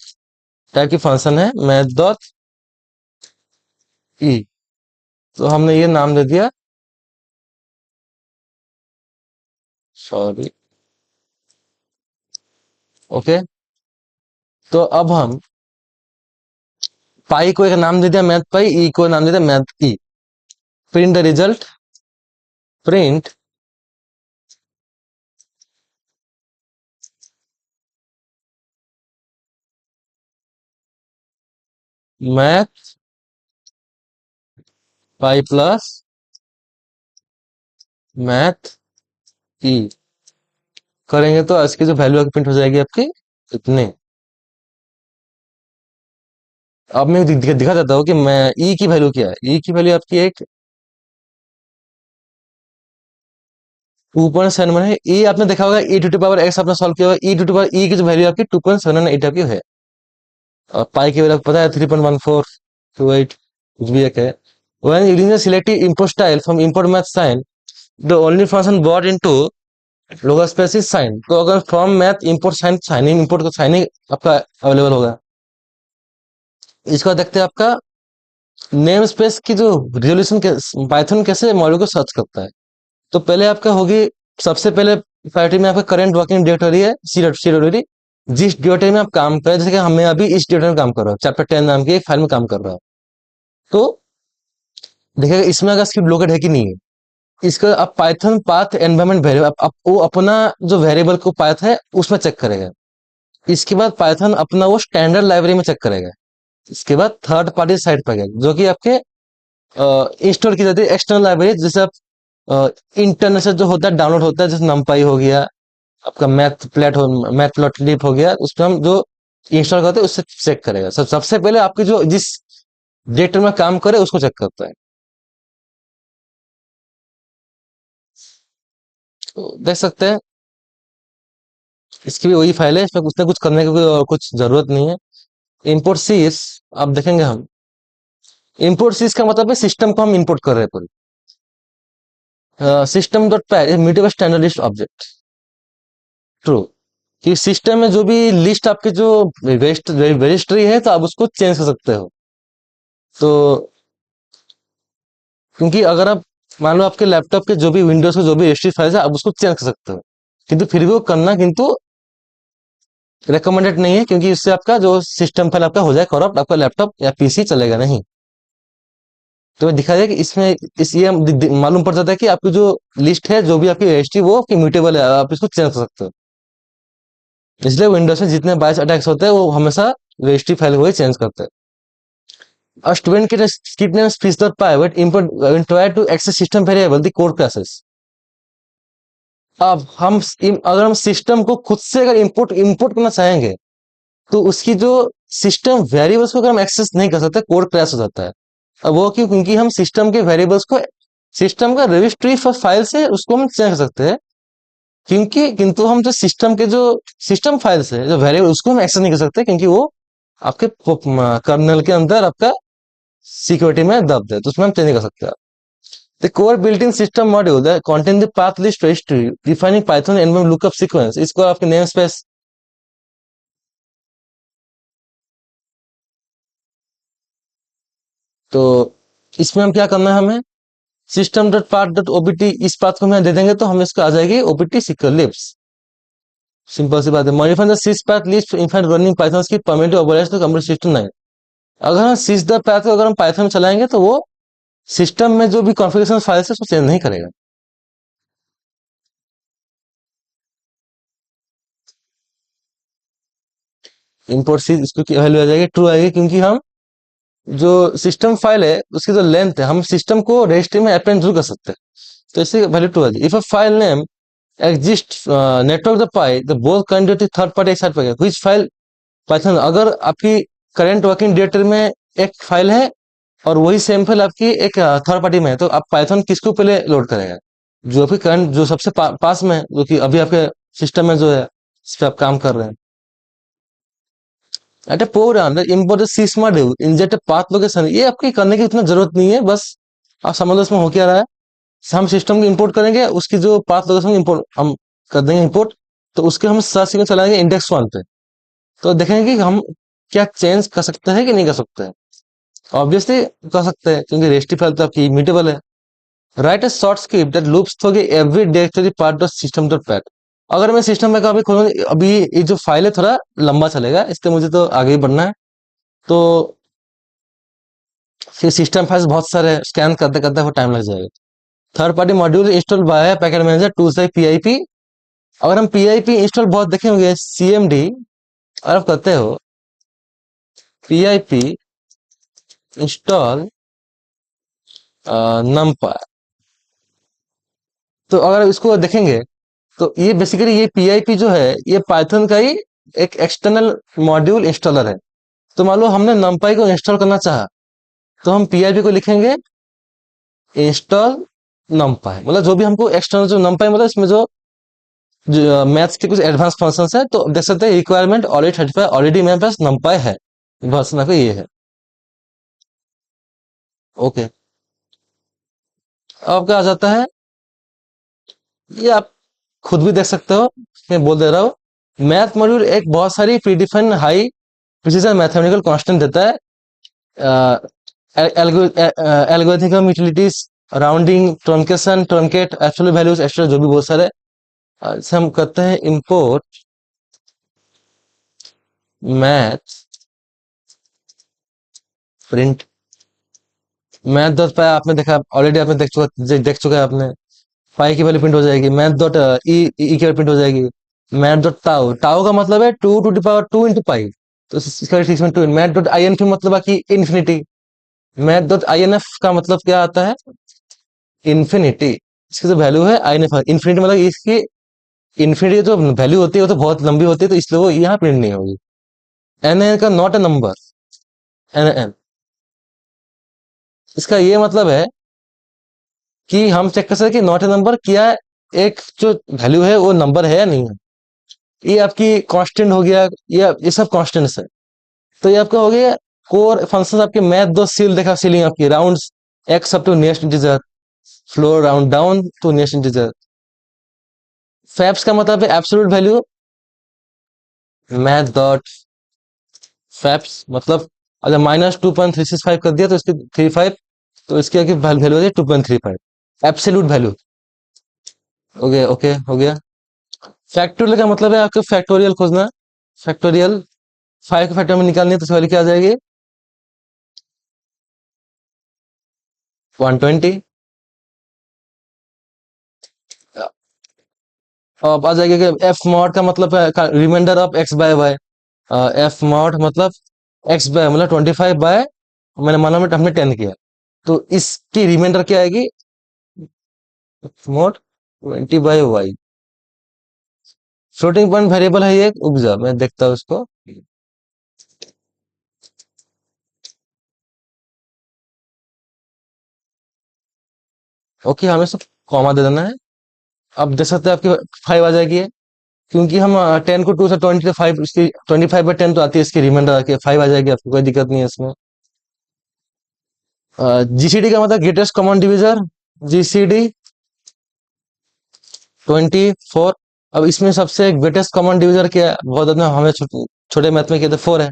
टाइप की फंक्शन है, मैथ डॉट ई। तो हमने ये नाम दे दिया, सॉरी, ओके। तो अब हम पाई को एक नाम दे दिया मैथ पाई, ई को नाम दे दिया math e. Print the result, print math pi plus math e करेंगे तो इसकी जो वैल्यू प्रिंट हो जाएगी आपकी इतने। अब मैं दिखा देता हूँ कि मैं ई की वैल्यू क्या है। ई की वैल्यू आपकी एक 2.7 है। ई आपने देखा होगा, ई टू द पावर एक्स आपने सॉल्व किया होगा, ई टू द पावर ई की जो वैल्यू आपकी 2.7 आपकी है। और पाई की वैल्यू आपको पता है 3.1428, कुछ भी एक है। When using the selective import style from import math sign, the only function brought into local space is sign। तो अगर from math import sign, signing import का signing आपका अवेलेबल होगा। इसका देखते हैं आपका नेम स्पेस की जो रिजोल्यूशन के पाइथन कैसे मॉड्यूल को सर्च करता है। तो पहले आपका होगी, सबसे पहले प्रायोरिटी में आपका करंट वर्किंग डायरेक्टरी है, सी डायरेक्टरी। जिस डायरेक्टरी में आप काम कर रहे हैं, जैसे कि हमें अभी इस डायरेक्टरी में काम कर रहा है, चैप्टर 10 नाम की एक फाइल में काम कर रहा है। तो देखिएगा इसमें अगर स्क्रिप्ट लोकेट है कि नहीं है। इसका आप पाइथन पाथ एनवायरमेंट वेरिएबल वो अपना जो वेरिएबल को पाथ है उसमें चेक करेगा। इसके बाद पाइथन अपना वो स्टैंडर्ड लाइब्रेरी में चेक करेगा। इसके बाद थर्ड पार्टी साइड पर गया जो कि आपके इंस्टॉल की जाती है एक्सटर्नल लाइब्रेरी, जैसे आप इंटरनेट से जो होता है डाउनलोड होता है, जैसे नमपाई हो गया, आपका मैथ प्लॉट लिप हो गया, उसमें हम जो इंस्टॉल करते हैं उससे चेक करेगा। सबसे पहले आपके जो जिस डेटा में काम करे उसको चेक करता है। तो देख सकते हैं इसकी भी वही फाइल है, इसमें कुछ ना कुछ करने की कोई और कुछ जरूरत नहीं है। इंपोर्ट सीस, अब देखेंगे हम इंपोर्ट सीस का मतलब है सिस्टम को हम इंपोर्ट कर रहे हैं पूरी। सिस्टम डॉट पैर immutable standard list object, true. कि सिस्टम में जो भी लिस्ट आपके जो रजिस्ट्री है तो आप उसको चेंज कर सकते हो। तो क्योंकि अगर आप मान लो आपके लैपटॉप के जो भी विंडोज के जो भी रजिस्ट्री फाइल है आप उसको चेंज कर सकते हो, किंतु फिर भी वो करना किंतु रिकमेंडेड नहीं है, क्योंकि इससे आपका जो सिस्टम फाइल आपका हो जाए करप्ट, आपका लैपटॉप या पीसी चलेगा नहीं। तो दिखा जाए कि इसमें इस ये मालूम पड़ जाता है कि आपकी जो लिस्ट है जो भी आपकी रजिस्ट्री वो म्यूटेबल है, आप इसको चेंज कर सकते हो। इसलिए विंडोज में जितने बाइस अटैक्स होते हैं वो हमेशा रजिस्ट्री फाइल को ही चेंज करते हैं। A student can keep name speech dot py but import when try to access system variable the code classes. अब अगर हम सिस्टम को खुद से अगर इंपोर्ट इंपोर्ट करना चाहेंगे तो उसकी जो सिस्टम वेरिएबल्स को अगर हम एक्सेस नहीं कर सकते, कोड क्रैश हो जाता है। अब वो क्यों? क्योंकि हम सिस्टम के वेरिएबल्स को सिस्टम का रजिस्ट्री फॉर फाइल से उसको हम चेंज कर सकते हैं, क्योंकि किंतु हम जो सिस्टम के जो सिस्टम फाइल्स है जो वेरिएबल उसको हम एक्सेस नहीं कर सकते, क्योंकि वो आपके कर्नल के अंदर आपका सिक्योरिटी में दब्ध है, तो उसमें हम चेंज नहीं कर सकते। The core built-in system module that contain the path list registry defining Python environment lookup sequence, इसको आपके नेम स्पेस। तो इसमें हम क्या करना है, हमें system dot path dot OBT इस पाथ को हम दे देंगे तो हमें इसको आ जाएगी ओबीटी सिक्योर लिब्स। सिंपल सी बात है। Modify the sys path list in fact running Python की permit overrides to complete system 9। अगर हम sys द path को अगर हम पाइथन में चलाएंगे तो वो सिस्टम में जो भी कॉन्फ़िगरेशन फाइल्स है उसको चेंज नहीं करेगा। इंपोर्ट सी इसको की वैल्यू आ जाएगी ट्रू आएगी, क्योंकि हम जो सिस्टम फाइल है उसकी जो लेंथ है हम सिस्टम को रजिस्ट्री में अपेंड जरूर कर सकते हैं, तो इससे वैल्यू ट्रू आ जाएगी। If a file name exist network the pi the both continuity third party एक साइड पर व्हिच फाइल पाइथन, अगर आपकी करंट वर्किंग डायरेक्टरी में एक फाइल है और वही सेम फाइल आपकी एक थर्ड पार्टी में है, तो आप पाइथन किसको पहले लोड करेगा? जो आपकी करंट जो सबसे पास में है, जो कि अभी आपके सिस्टम में जो है इस पे आप काम कर रहे हैं। At a program that import C module inject path location, ये आपकी करने की इतना जरूरत नहीं है, बस आप समझ लो इसमें हो क्या रहा है। हम सिस्टम को इंपोर्ट करेंगे, उसकी जो पाथ लोकेशन इंपोर्ट हम कर देंगे इंपोर्ट, तो उसके हम सर्च में चलाएंगे इंडेक्स 1 पे, तो देखेंगे कि हम क्या चेंज कर सकते हैं कि नहीं कर सकते हैं। ऑब्वियसली कर सकते हैं, क्योंकि रेस्टी फाइल तो आपकी इम्यूटेबल है। Right A short script that loops through every directory part dot system dot PAT. अगर मैं सिस्टम में कभी खोलूंगा, अभी ये जो फाइल है थोड़ा लंबा चलेगा, इसलिए मुझे तो आगे ही बढ़ना है, तो फिर सिस्टम फाइल्स बहुत सारे स्कैन करते करते वो टाइम लग जाएगा। Third party module install by packet manager tools like PIP. अगर हम पीआईपी इंस्टॉल बहुत देखे होंगे, सीएमडी अगर आप करते हो पीआईपी इंस्टॉल numpy, तो अगर इसको देखेंगे तो ये बेसिकली ये पीआईपी जो है ये पाइथन का ही एक एक्सटर्नल मॉड्यूल इंस्टॉलर है। तो मान लो हमने numpy को इंस्टॉल करना चाहा, तो हम पीआईपी को लिखेंगे इंस्टॉल numpy, मतलब जो भी हमको एक्सटर्नल जो numpy मतलब इसमें जो मैथ्स के कुछ एडवांस फंक्शंस है, तो देख सकते हैं रिक्वायरमेंट ऑलरेडी 35 ऑलरेडी मेरे पास numpy है, वर्जन का ये है। ओके, अब क्या आ जाता है, ये आप खुद भी देख सकते हो, मैं बोल दे रहा हूँ। मैथ मॉड्यूल एक बहुत सारी predefined high precision mathematical constant देता है, algorithmic utilities, rounding, truncation, truncate, absolute values extra, जो भी बहुत सारे से हम करते हैं import math print math dot pi. आपने देखा ऑलरेडी, आपने देख चुका है आपने, पाई की वैल्यू प्रिंट हो जाएगी, मैथ डॉट ई ई की प्रिंट हो जाएगी। मैथ डॉट टाउ, टाउ का मतलब है 2 to the power 2 into pi, तो इसका इसमें 2। मैथ डॉट आई एन मतलब है कि infinity. Math dot I N F का मतलब क्या आता है? इन्फिनिटी। इसकी जो वैल्यू है आई एन एफ इन्फिनिटी, मतलब इसकी इन्फिनिटी जो वैल्यू होती है वो तो बहुत लंबी होती है, तो इसलिए वो यहाँ प्रिंट नहीं होगी। एन एन का not a number, N N, इसका ये मतलब है कि हम चेक कर सकते हैं कि नॉट ए नंबर क्या एक जो वैल्यू है वो नंबर है या नहीं है। ये आपकी कांस्टेंट हो गया, ये सब कांस्टेंट्स है। तो ये आपका हो गया कोर फंक्शन आपके मैथ दो सील देखा, सीलिंग आपकी rounds x up to nearest integer, floor round down to nearest integer. Fabs का मतलब है absolute value, math dot fabs मतलब अगर -2.365 कर दिया तो इसकी 35, तो इसकी वैल्यू हो गई 2.35 एब्सोल्यूट वैल्यू। ओके ओके हो गया। फैक्टोरियल का मतलब है आपको फैक्टोरियल खोजना, फैक्टोरियल 5 को फैक्टर में निकालनी है, तो इसकी वैल्यू क्या आ जाएगी? 120। अब आ जाएगा कि एफ मॉड का मतलब है remainder of X by Y. F mod मतलब एक्स बाय मतलब 25 बाय मैंने माना हमने 10 किया, तो इसकी रिमाइंडर क्या आएगी, mode 20/y। Floating point variable है ये, रुक जा मैं देखता हूँ इसको। ओके, हमें सब कॉमा दे देना है। अब देख सकते हैं आपकी 5 आ जाएगी है, क्योंकि हम 10 को 2 से 25, इसकी 25/10 तो आती है, इसकी रिमाइंडर आके 5 आ जाएगी, आपको कोई दिक्कत नहीं है इसमें। जीसीडी का मतलब ग्रेटेस्ट कॉमन डिविजर, जीसीडी 24। अब इसमें सबसे ग्रेटेस्ट कॉमन डिविजर क्या है, बहुत ज्यादा हमें छोटे मैथ में किया था, 4 है।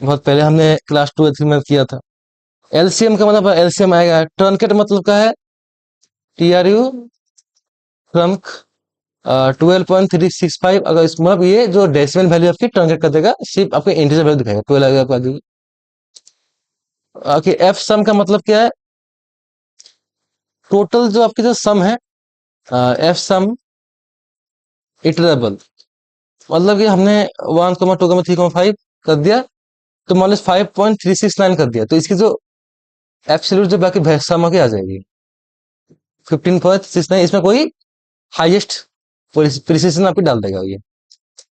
बहुत पहले हमने क्लास 2 या 3 में किया था। एलसीएम का मतलब एलसीएम आएगा, ट्रंकेट मतलब का है TRU, ट्रंक 12.365। अगर इस मतलब ये जो डेसिमल वैल्यू आपकी ट्रंकेट कर देगा, सिर्फ आपको इंटीजर वैल्यू दिखाएगा, 12 आएगा आपका आगे। एफ सम का मतलब क्या है, टोटल जो आपकी जो सम है, एफ सम इटरेबल, मतलब कि हमने 1, 2, 3, 5 कर दिया, तो मान लो 5.369 कर दिया, तो इसकी जो एब्सोल्यूट जो बाकी सम आके आ जाएगी 15.69। इसमें कोई हाईएस्ट प्रिसिशन आपकी डाल देगा ये,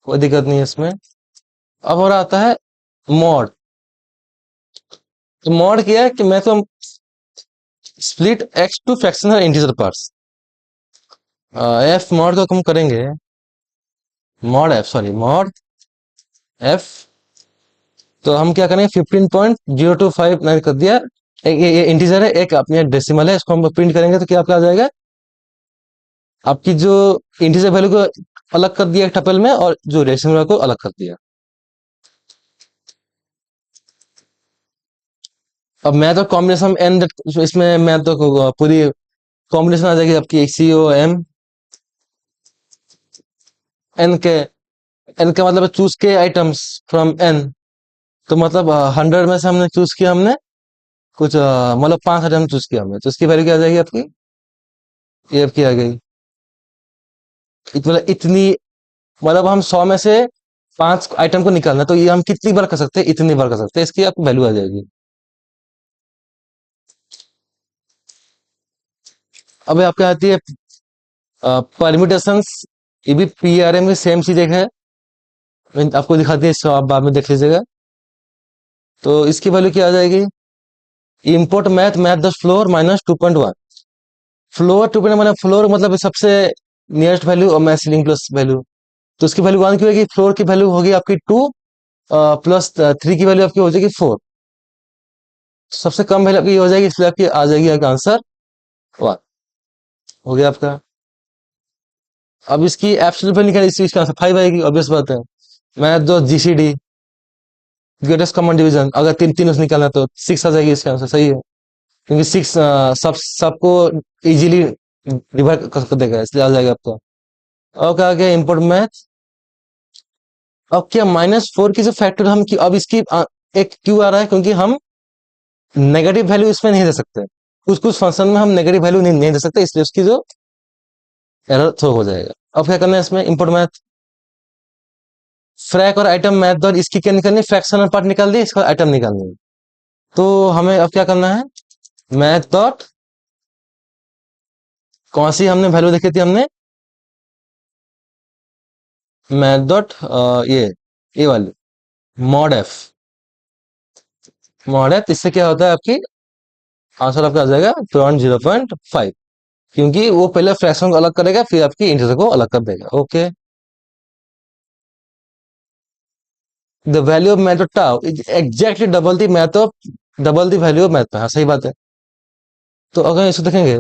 कोई दिक्कत नहीं है इसमें। अब हो रहा आता है मॉड। तो मॉड क्या है कि मैं तो split X to fractional integer parts, F mod को हम करेंगे, mod F, sorry mod F. तो हम क्या करेंगे, 15.0259 कर दिया। ये इंटीजर है, एक अपने डेसिमल है, इसको हम प्रिंट करेंगे तो क्या आपका आ जाएगा, आपकी जो इंटीजर वैल्यू को अलग कर दिया टपल में, और जो डेसिमल को अलग कर दिया। अब मैं तो कॉम्बिनेशन एन, इसमें मैं तो पूरी कॉम्बिनेशन आ जाएगी आपकी, COM एन के, एन का मतलब चूज के आइटम्स फ्रॉम एन। तो मतलब 100 में से हमने चूज किया, हमने कुछ मतलब 5 आइटम चूज किया हमने, तो इसकी वैल्यू क्या आ जाएगी आपकी, ये आपकी आ गई। मतलब इतनी, मतलब हम 100 में से 5 आइटम को निकालना है, तो ये हम कितनी बार कर सकते हैं, इतनी बार कर सकते हैं, इसकी आपको वैल्यू आ जाएगी। अब आपके आती है परम्यूटेशंस, ये भी PRM में सेम चीज एक है, मैं आपको दिखाती है, इसको आप बाद में देख लीजिएगा। तो इसकी वैल्यू क्या आ जाएगी, import math math the floor -2.1। Floor 2.1 मतलब फ्लोर मतलब सबसे नियरेस्ट वैल्यू, और मैथ सीलिंग प्लस वैल्यू। तो उसकी वैल्यू 1 की होगी, फ्लोर की वैल्यू होगी आपकी 2, प्लस 3 की वैल्यू आपकी हो जाएगी 4। सबसे कम वैल्यू आपकी ये हो जाएगी, इसलिए आपकी आ जाएगी आपका आंसर 1। हो गया आपका। अब इसकी एब्सोल्यूट वैल्यू निकाली, इसका आंसर 5 आएगी, ऑब्वियस बात है। मैथ जो GCD ग्रेटेस्ट कॉमन डिवीजन, अगर तीन तीन उससे निकालना तो 6 आ जाएगी, इसका आंसर सही है, क्योंकि 6 सबको इजीली डिवाइड कर देगा, इसलिए आ जाएगा आपका। और क्या आ गया, इंपोर्ट मैथ। अब क्या -4 की जो फैक्टर हम अब इसकी एक क्यों आ रहा है, क्योंकि हम नेगेटिव वैल्यू इसमें नहीं दे सकते, कुछ कुछ फंक्शन में हम नेगेटिव वैल्यू नहीं दे सकते, इसलिए उसकी जो एरर थ्रो हो जाएगा। अब क्या करना है इसमें, इंपोर्ट मैथ, फ्रैक और आइटम मैथ, और इसकी क्या निकालनी, फ्रैक्शनल पार्ट निकाल दी, इसका आइटम निकालनी है। तो हमें अब क्या करना है, मैथ डॉट, कौन सी हमने वैल्यू देखी थी हमने, मैथ डॉट ये वाली मॉड एफ, मॉड एफ। इससे क्या होता है, आपकी आंसर आपका आ जाएगा 0.5, क्योंकि वो पहले फ्रैक्शन को अलग करेगा, फिर आपकी इंटीजर को अलग कर देगा। Okay, the value of math of tau is exactly double the value of math. हाँ सही बात है। तो अगर इसको देखेंगे,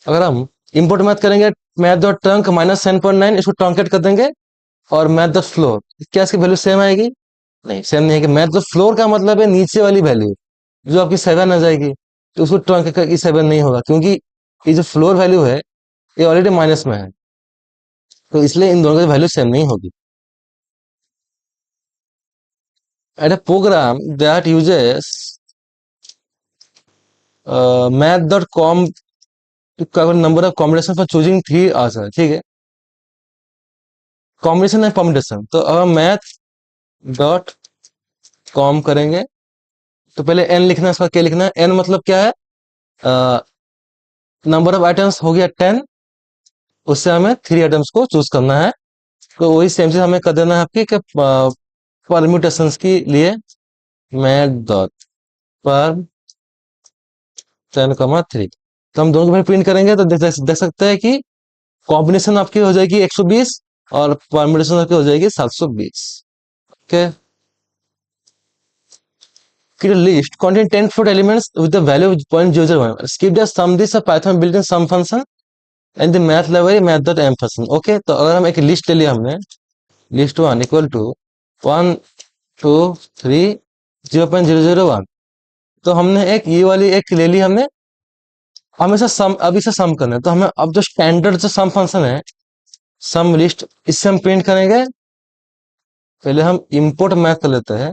अगर हम इंपोर्ट मैथ करेंगे, मैथ डॉट ट्रंक -10.9, इसको ट्रंकेट कर देंगे, और मैथ डॉट फ्लोर, क्या इसकी वैल्यू सेम आएगी, नहीं सेम नहीं है। कि मैथ डॉट फ्लोर का मतलब है नीचे वाली वैल्यू, जो आपकी 7 आ जाएगी, तो उसको ट्रंकेट करके 7 नहीं होगा, क्योंकि ये जो फ्लोर वैल्यू है, ये ऑलरेडी माइनस में है, तो इसलिए इन दोनों की वैल्यू सेम नहीं होगी। At a program that uses math.com number of combination for choosing 3 answer, ठीक है, कॉम्बिनेशन है परम्यूटेशन। तो मैथ डॉट कॉम करेंगे तो पहले एन लिखना है, इसका क्या लिखना है, एन मतलब क्या है, नंबर ऑफ आइटम्स हो गया 10, उससे हमें 3 आइटम्स को चूज करना है। तो वही सेम चीज हमें कर देना है आपकी कि परम्यूटेशंस के लिए मैथ डॉट पर 10, 3। तो हम दोनों को भाई प्रिंट करेंगे तो देख सकते हैं कि कॉम्बिनेशन आपकी हो जाएगी 120 और परम्यूटेशन आपकी हो जाएगी 720। Okay, create a list containing 10 float elements with the value of 0.001. Skip the sum this a Python built-in sum function and the math library math.m function. Okay, तो अगर हम एक लिस्ट ले लिया हमने, लिस्ट वन इक्वल टू 1 2 3 0.001, तो हमने एक ये वाली एक ले ली हमने, हमें से सम, अब इसे सम करना है तो हमें अब जो स्टैंडर्ड जो सम फंक्शन है सम लिस्ट, इससे हम प्रिंट करेंगे। पहले हम इंपोर्ट मैथ कर लेते हैं।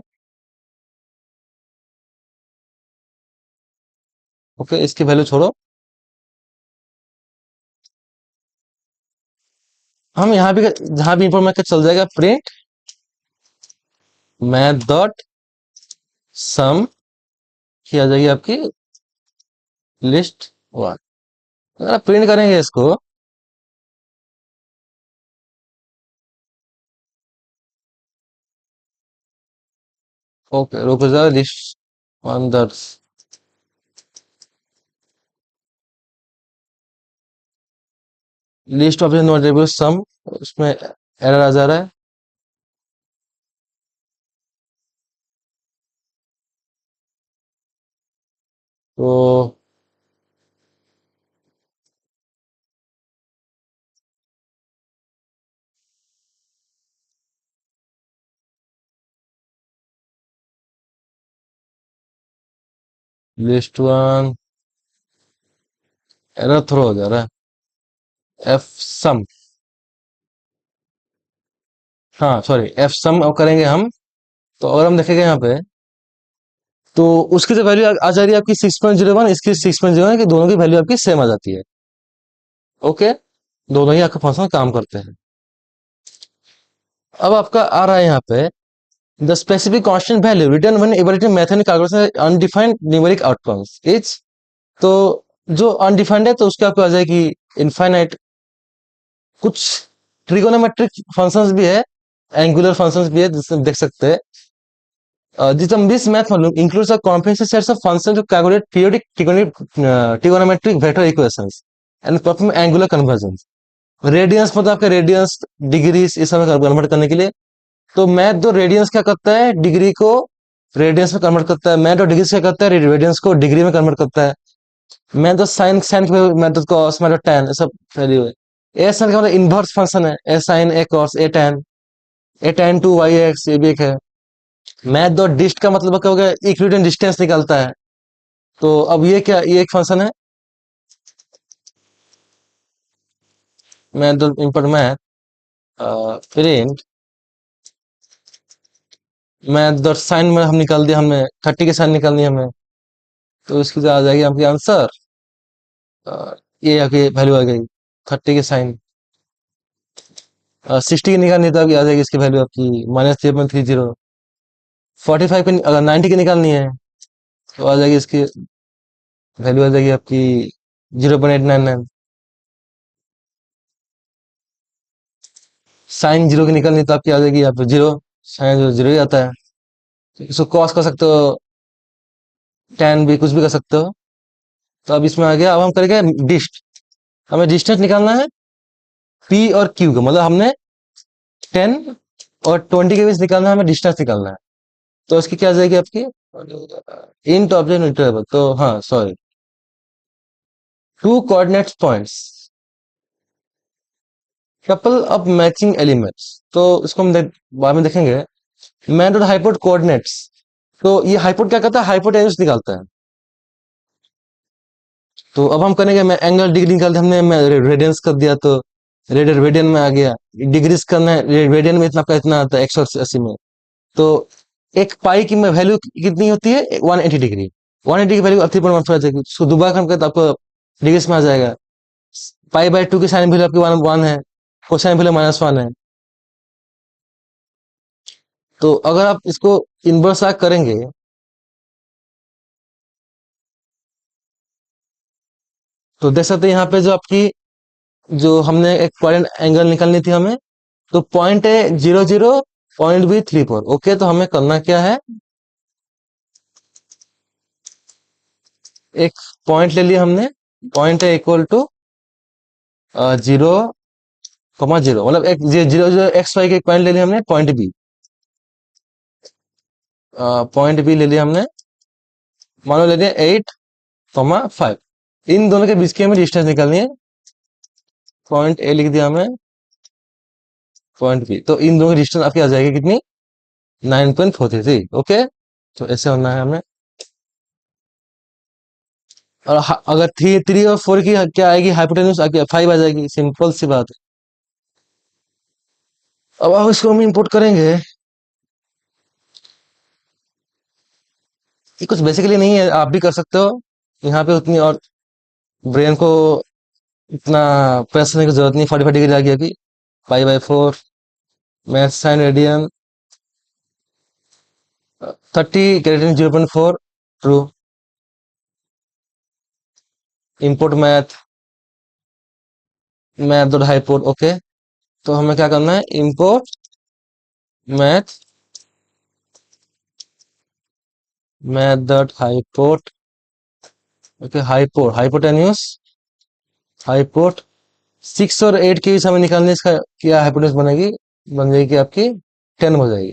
ओके, इसकी वैल्यू छोड़ो, हम यहाँ भी जहां भी इंपोर्ट मैथ चल जाएगा, प्रिंट मैथ डॉट सम की आ जाएगी आपकी लिस्ट वन। अगर आप प्रिंट करेंगे इसको, ओके रुक जाओ, list one dot list of not able sum, उसमें एरर आ जा रहा है। तो लिस्ट वन एरर थ्रो हो जा रहा है, एफ सम, हाँ सॉरी एफ सम करेंगे हम। तो अगर हम देखेंगे यहाँ पे, तो उसकी जो वैल्यू आ जा रही है आपकी 6.01, इसकी 6.01, कि दोनों की वैल्यू आपकी सेम आ जाती है। ओके, दोनों ही आपका फंक्शन काम करते हैं। अब आपका आ रहा है यहाँ पे the specific constant value return when ability method calculation undefined numeric outcomes is, तो जो अनडिफाइंड है तो उसके आपको आ जाएगी इनफाइनाइट। कुछ ट्रिगोनोमेट्रिक फंक्शंस भी है, एंगुलर फंक्शंस भी है, जिससे देख सकते हैं। this math problem includes a comprehensive set of functions to calculate periodic trigonometric vector equations and perform angular conversions. Radians मतलब आपका रेडियंस डिग्री इस समय कन्वर्ट करने के लिए, तो मैथ जो रेडियंस क्या करता है, डिग्री को रेडियंस में कन्वर्ट करता है, मैथ और डिग्री क्या करता है, रेडियंस को डिग्री में कन्वर्ट करता है। मैथ तो sine sine math cos math tan सब वैल्यू है। ए साइन का मतलब इनवर्स फंक्शन है, a sine a cos a tan two y x, ये भी एक है। मैथ डॉट डिस्ट का मतलब क्या हो गया, इक्विडियन डिस्टेंस निकलता है। तो अब ये क्या, ये एक फंक्शन है math dot import math print math dot sin में हम निकाल दिया, हमने 30 की साइन निकालनी है हमें, तो इसकी जो आ जाएगी आपकी आंसर, ये आपकी वैल्यू आ गई 30 की साइन। 60 की निकालनी है तो अभी आ जाएगी इसकी वैल्यू आपकी -3.30। 45 की अगर 90 की निकालनी है तो आ जाएगी इसकी वैल्यू आ जाएगी आपकी 0.899। साइन जीरो की निकलनी तो आपकी आ जाएगी यहाँ पे जीरो, साइन जीरो जीरो ही आता है। तो इसको कॉस कर सकते हो, टेन भी कुछ भी कर सकते हो। तो अब इसमें आ गया, अब हम करेंगे डिस्ट, हमें डिस्टेंस निकालना है पी और क्यू का, मतलब हमने 10 और 20 के बीच निकालना है, हमें डिस्टेंस निकालना है। तो इसकी क्या आ जाएगी आपकी इन टू ऑब्जेक्ट इंटरवल, तो हाँ sorry, to coordinate points couple of matching elements, तो इसको हम बाद में देखेंगे। मैन डॉट हाइपोट कोऑर्डिनेट्स, तो ये हाइपोट क्या करता है, हाइपोटेन्यूज निकालता है। तो अब हम करेंगे, मैं एंगल डिग्री निकाल दिया हमने, मैं रेडियंस कर दिया तो रेडियन में आ गया। डिग्रीज करना है, रेडियन में इतना का इतना आता है 180 में। तो एक पाई की वैल्यू कितनी होती है, 180 डिग्री। 180 की वैल्यू 3.14 आ जाएगी, उसको दोबारा कम करते आपको डिग्रीज में आ जाएगा। पाई/2 की साइन वैल्यू आपकी 1 1 है, कोसाइन वैल्यू -1 है। तो अगर आप इसको इनवर्स आर्क करेंगे, तो देख सकते हैं यहाँ पे जो आपकी, जो हमने एक पॉइंट एंगल निकालनी थी हमें, तो पॉइंट है 00, पॉइंट बी 34। ओके, तो हमें करना क्या है, एक पॉइंट ले लिया हमने, पॉइंट है इक्वल टू 0,0, मतलब एक 0 0 x y के एक पॉइंट ले लिया हमने, पॉइंट बी, पॉइंट बी ले लिया हमने, मान लो ले लिया 8,5। इन दोनों के बीच की हमें डिस्टेंस निकालनी है, पॉइंट ए लिख दिया हमें, पॉइंट बी, तो इन दोनों की डिस्टेंस आपकी आ जाएगी कितनी, 9.43। ओके, तो ऐसे होना है हमें। और अगर 3 और 4 की क्या आएगी, हाइपोटेन्यूज 5 आ जाएगी, सिंपल सी बात है। अब इसको हम इंपोर्ट करेंगे, ये कुछ बेसिकली नहीं है, आप भी कर सकते हो। यहाँ पे उतनी और ब्रेन को इतना प्रेस करने की जरूरत नहीं। 45 डिग्री आ गया कि पाई/4, मैथ साइन रेडियन, 30 केरेटिन 0.4, true. Import math, math dot hypot. Okay, तो हमें क्या करना है, import math, math dot hypot. Okay, hypot, hypotenuse, hypot 6 और 8 के बीच हमें निकालने, इसका क्या हाइपोटेन्यूस बनेगी, बन जाएगी आपकी 10 हो जाएगी।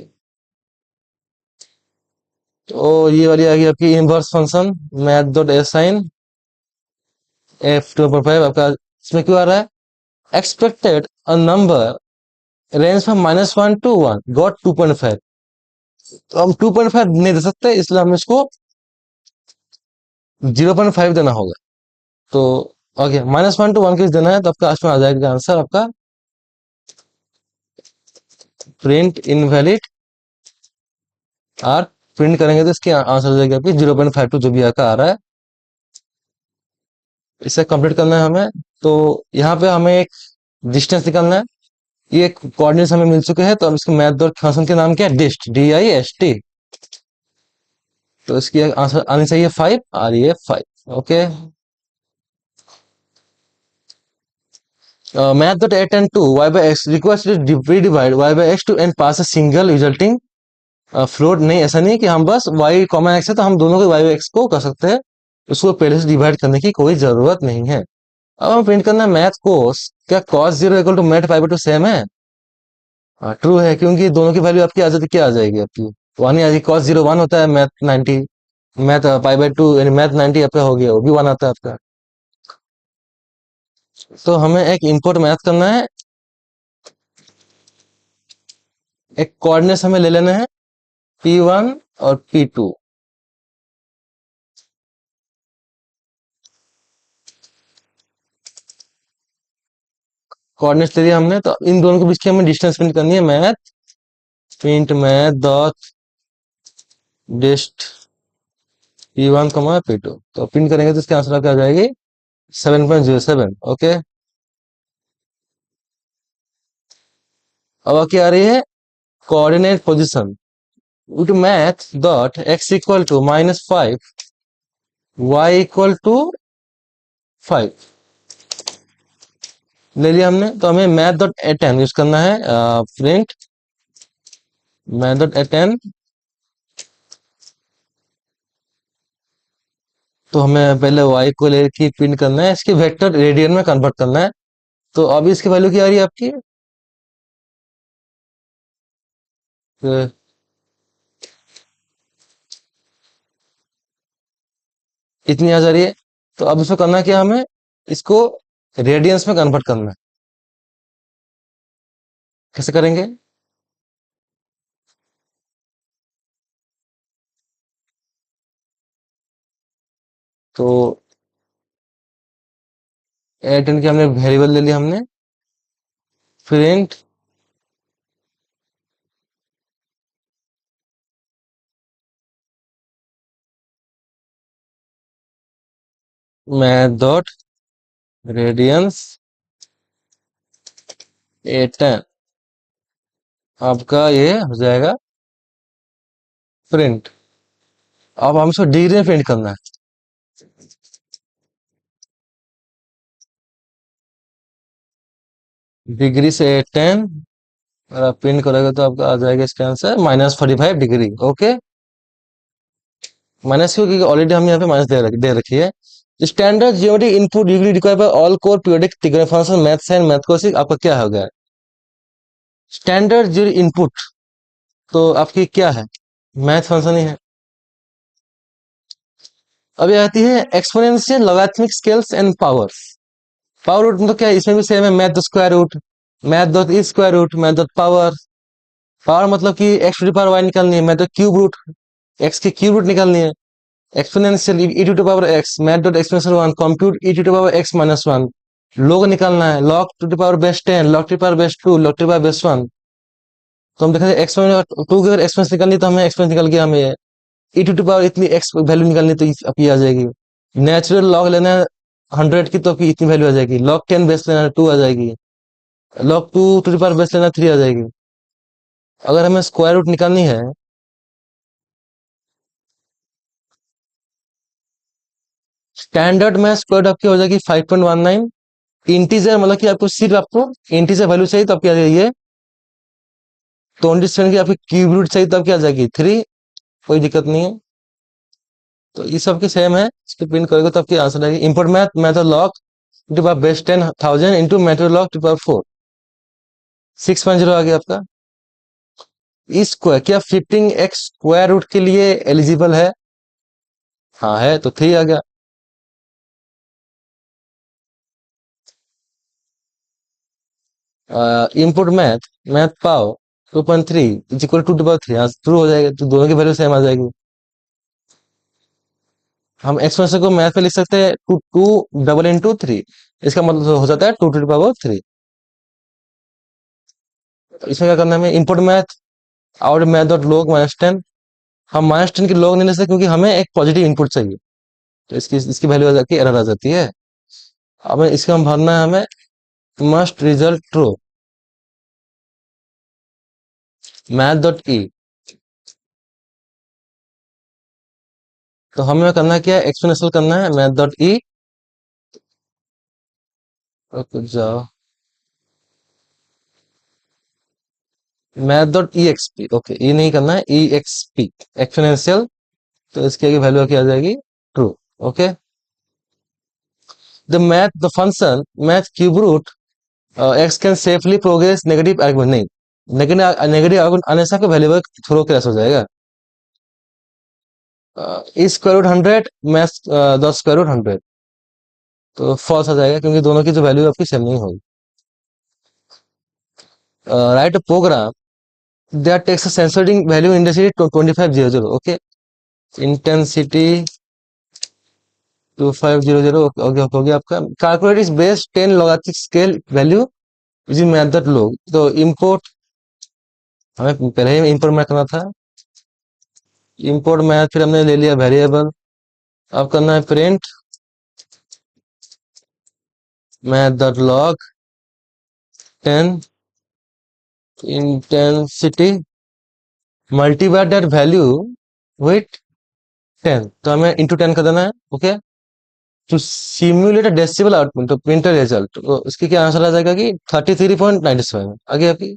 तो ये वाली आ गई आपकी inverse function, math dot assign f2.5 आपका। इसमें क्यों आ रहा है, expected a number range from -1 to 1 got 2.5। तो हम 2.5 नहीं दे सकते, इसलिए हम इसको 0.5 देना होगा। तो ओके, -1 to 1 के देना है, तो आपका लास्ट में आ जाएगा आंसर आपका प्रिंट इनवैलिड आर। प्रिंट करेंगे तो इसकी आंसर हो जाएगी आपकी 0.52, जो भी आपका आ रहा है। इसे कंप्लीट करना है हमें। तो यहाँ पे हमें एक डिस्टेंस निकालना है, ये कोऑर्डिनेट्स हमें मिल चुके हैं, तो अब इसके मैथ डॉट फंक्शन के नाम क्या है, डिस्ट, DIST। तो इसकी आंसर आनी चाहिए 5, आ रही है 5। Okay, math dot at and to y by x request to divide y by x to and pass a single resulting float. नहीं, ऐसा नहीं कि हम बस y कॉमन x है तो हम दोनों को y by x को कर सकते हैं, उसको पहले से डिवाइड करने की कोई जरूरत नहीं है। अब हम प्रिंट करना है मैथ कोस, क्या cos 0 equal to math pi by 2 same है, ट्रू है, क्योंकि दोनों की वैल्यू आपकी आ जाती, क्या आ जाएगी आपकी, वन ही आ जाएगी। cos 0 1 होता है, मैथ 90, मैथ पाई/2 यानी मैथ 90 आपका हो गया, वो भी 1 आता है आपका। तो हमें एक इंपोर्ट मैथ करना है, एक कोऑर्डिनेट्स हमें ले लेना है P1 और P2। कोऑर्डिनेट्स ले लिया हमने, तो इन दोनों के बीच की हमें डिस्टेंस प्रिंट करनी है, math print math dot dist P1, P2। तो प्रिंट करेंगे तो इसके आंसर क्या आ जाएगी, 7.07। ओके, अब क्या आ रही है, coordinate position to math dot x equal to -5, y equal to 5 ले लिया हमने। तो हमें मैथ डॉट एटन यूज करना है, प्रिंट मैथ डॉट एटन। तो हमें पहले y को लेके प्रिंट करना है, इसके वेक्टर रेडियन में कन्वर्ट करना है। तो अभी इसकी वैल्यू क्या आ रही है आपकी, अ, इतनी आ जा रही है। तो अब इसको करना क्या, हमें इसको रेडियंस में कन्वर्ट करना है। कैसे करेंगे, तो एटन की हमने वेरिएबल ले लिया हमने, print math dot radiance Eton, आपका ये हो जाएगा प्रिंट। अब हम इसको डिग्री में प्रिंट करना है। डिग्री से 10, और आप प्रिंट करोगे तो आपका आ जाएगा इसका आंसर -45 डिग्री। ओके, माइनस क्यों? क्योंकि ऑलरेडी हम यहाँ पे माइनस दे रखी है। Standard geometric input degree required by all core periodic trigonometric function maths and mathematics, आपका क्या हो गया? स्टैंडर्ड जो इनपुट, तो आपकी क्या है? मैथ फंक्शन ही है। अभी आती है exponential logarithmic scales and powers. Power root मतलब क्या है? इसमें भी सेम है, math the square root, math dot E square root, math dot power. Power मतलब कि X to the power Y निकालनी है, math dot cube root, X की क्यूब रूट निकालनी है। Exponential E to the power X, math dot exponential 1, compute E to the power X minus 1। Log निकालना है, log to the power base 10, log to the power base 2, log to the power base 1। तो हम देखेंगे exponential 2 की अगर exponential निकालनी तो हमें एक्सपोनेंशियल निकल गया, हमें ई टू द पावर इतनी एक्स वैल्यू निकालनी तो आपकी आ जाएगी। नेचुरल लॉग लेना है 100 की, तो आपकी इतनी वैल्यू आ जाएगी। लॉग 10 बेस लेना है 2 आ जाएगी। Log 2 to the power base लेना 3 आ जाएगी। अगर हमें स्क्वायर रूट निकालनी है, स्टैंडर्ड में स्क्वायर रूट आपकी हो जाएगी 5.19। इंटीजर मतलब कि आपको सिर्फ आपको इंटीजर वैल्यू चाहिए तो आपकी आ जाएगी ये। 27 की आपकी क्यूब रूट चाहिए तो आपकी आ जाएगी 3। कोई दिक्कत नहीं है। तो ये सब की सेम है, इसको प्रिंट करोगे तो आपकी आंसर आएगी। Import math method log to power base 10,000 into method log to power 4, 6.0 आ गया आपका। इस स्क्वायर क्या 15x स्क्वायर रूट के लिए एलिजिबल है? हाँ है, तो 3 आ गया। Input math math pow 2.3 is equal to power 3, true हो जाएगा, तो दोनों की वैल्यू सेम आ जाएगी। हम एक्सप्रेशन को मैथ में लिख सकते हैं two to double into three, इसका मतलब हो जाता है 2 टू द पावर 3। इसमें क्या करना है हमें? Input math out math dot log -10। हम -10 की लॉग नहीं ले सकते क्योंकि हमें एक पॉजिटिव इनपुट चाहिए, तो इसकी इसकी वैल्यू आ जाती है, एरर आ जाती है। अब इसका हम भरना है हमें must result true, math dot ई। तो हमें करना क्या है? एक्सपोनेंशियल करना है मैथ डॉट ई। जाओ math dot e x p, okay e नहीं करना है, ई एक्स पी एक्सपोनेंशियल। तो इसकी आगे वैल्यू क्या आ जाएगी? True. Okay, the math the function math cube root x can safely progress negative argument, नहीं नेगेटिव नेगेटिव आर्गुमेंट आने से आपका वैल्यूएबल थ्रो क्रैश हो जाएगा। E square root 100 math the square root 100, तो फॉल्स आ जाएगा क्योंकि दोनों की जो वैल्यू आपकी सेम नहीं होगी। Write program that takes censoring value intensity 2500, okay intensity 2500, okay हो गया आपका। Calculate is based 10 logarithmic scale value using method log, तो इंपोर्ट हमें पहले ही इंपोर्ट में करना था। इंपोर्ट में फिर हमने ले लिया वेरिएबल। अब करना है print method log 10 intensity multiply that value with 10, तो हमें इंटू 10 कर देना है। Okay, to simulate a decibel output तो प्रिंटर रिजल्ट, तो इसकी क्या आंसर आ जाएगा कि 33.97। आगे आपकी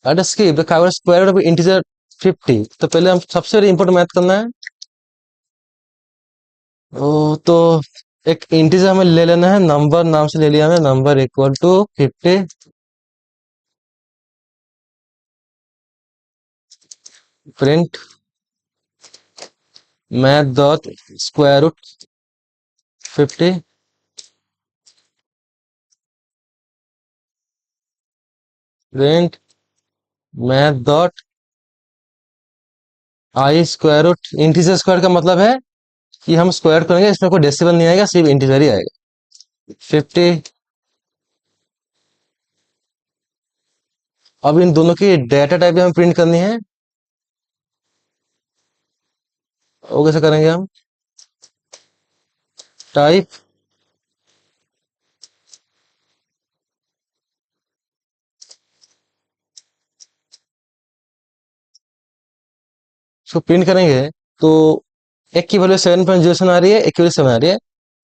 skip the square root of integer 50, तो पहले हम सबसे पहले इंपोर्ट मैथ करना है। ओ, तो एक इंटीजर हमें ले लेना है, नंबर नाम से ले लिया हमें, number equal to 50 print math dot square root 50 print math dot I square root. Integer square का मतलब है कि हम स्क्वायर करेंगे, इसमें कोई डेसिबल नहीं आएगा, सिर्फ इंटीजर ही आएगा। 50। अब इन दोनों की डेटा टाइप हमें प्रिंट करनी है, वो कैसे करेंगे हम? टाइप इसको प्रिंट करेंगे तो एक की वैल्यू 7.07 आ रही है, एक की वैल्यू 7 आ रही है।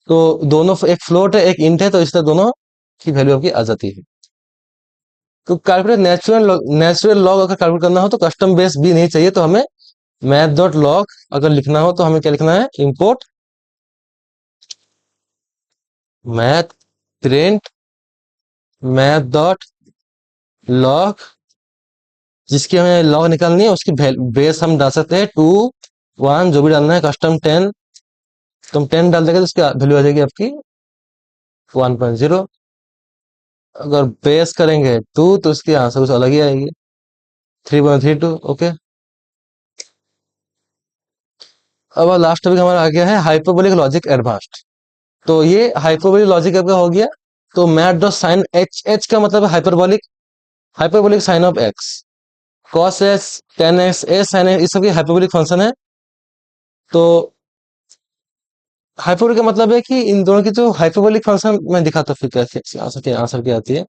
तो दोनों, एक फ्लोट है एक इंट है, तो इसलिए दोनों की वैल्यू आपकी आ जाती है। तो कैलकुलेट नेचुरल लॉग अगर कैलकुलेट करना हो तो कस्टम बेस भी नहीं चाहिए, तो हमें मैथ डॉट लॉग अगर लिखना हो तो हमें क्या लिखना है, import math print math dot log, जिसकी हमें लॉग निकालनी है उसकी बेस हम डाल सकते हैं 2 1, जो भी डालना है, कस्टम 10, तुम 10 डाल देगा तो उसकी वैल्यू आ जाएगी आपकी 1.0। अगर बेस करेंगे 2 तो उसकी आंसर कुछ अलग ही आएगी, 3.32। ओके, अब लास्ट टॉपिक हमारा आ गया है हाइपरबोलिक लॉजिक एडवांस्ड। तो ये हाइपरबोलिक लॉजिक आपका हो गया। तो math dot sine H, H का मतलब है hyperbolic, hyperbolic sine of x, cos x, tan x, a sine x, इस सब की हाइपरबोलिक फंक्शन है। तो हाइपरबोलिक का मतलब है कि इन दोनों की जो हाइपरबोलिक फंक्शन मैं दिखाता हूँ फिर कैसे आंसर क्या आती है।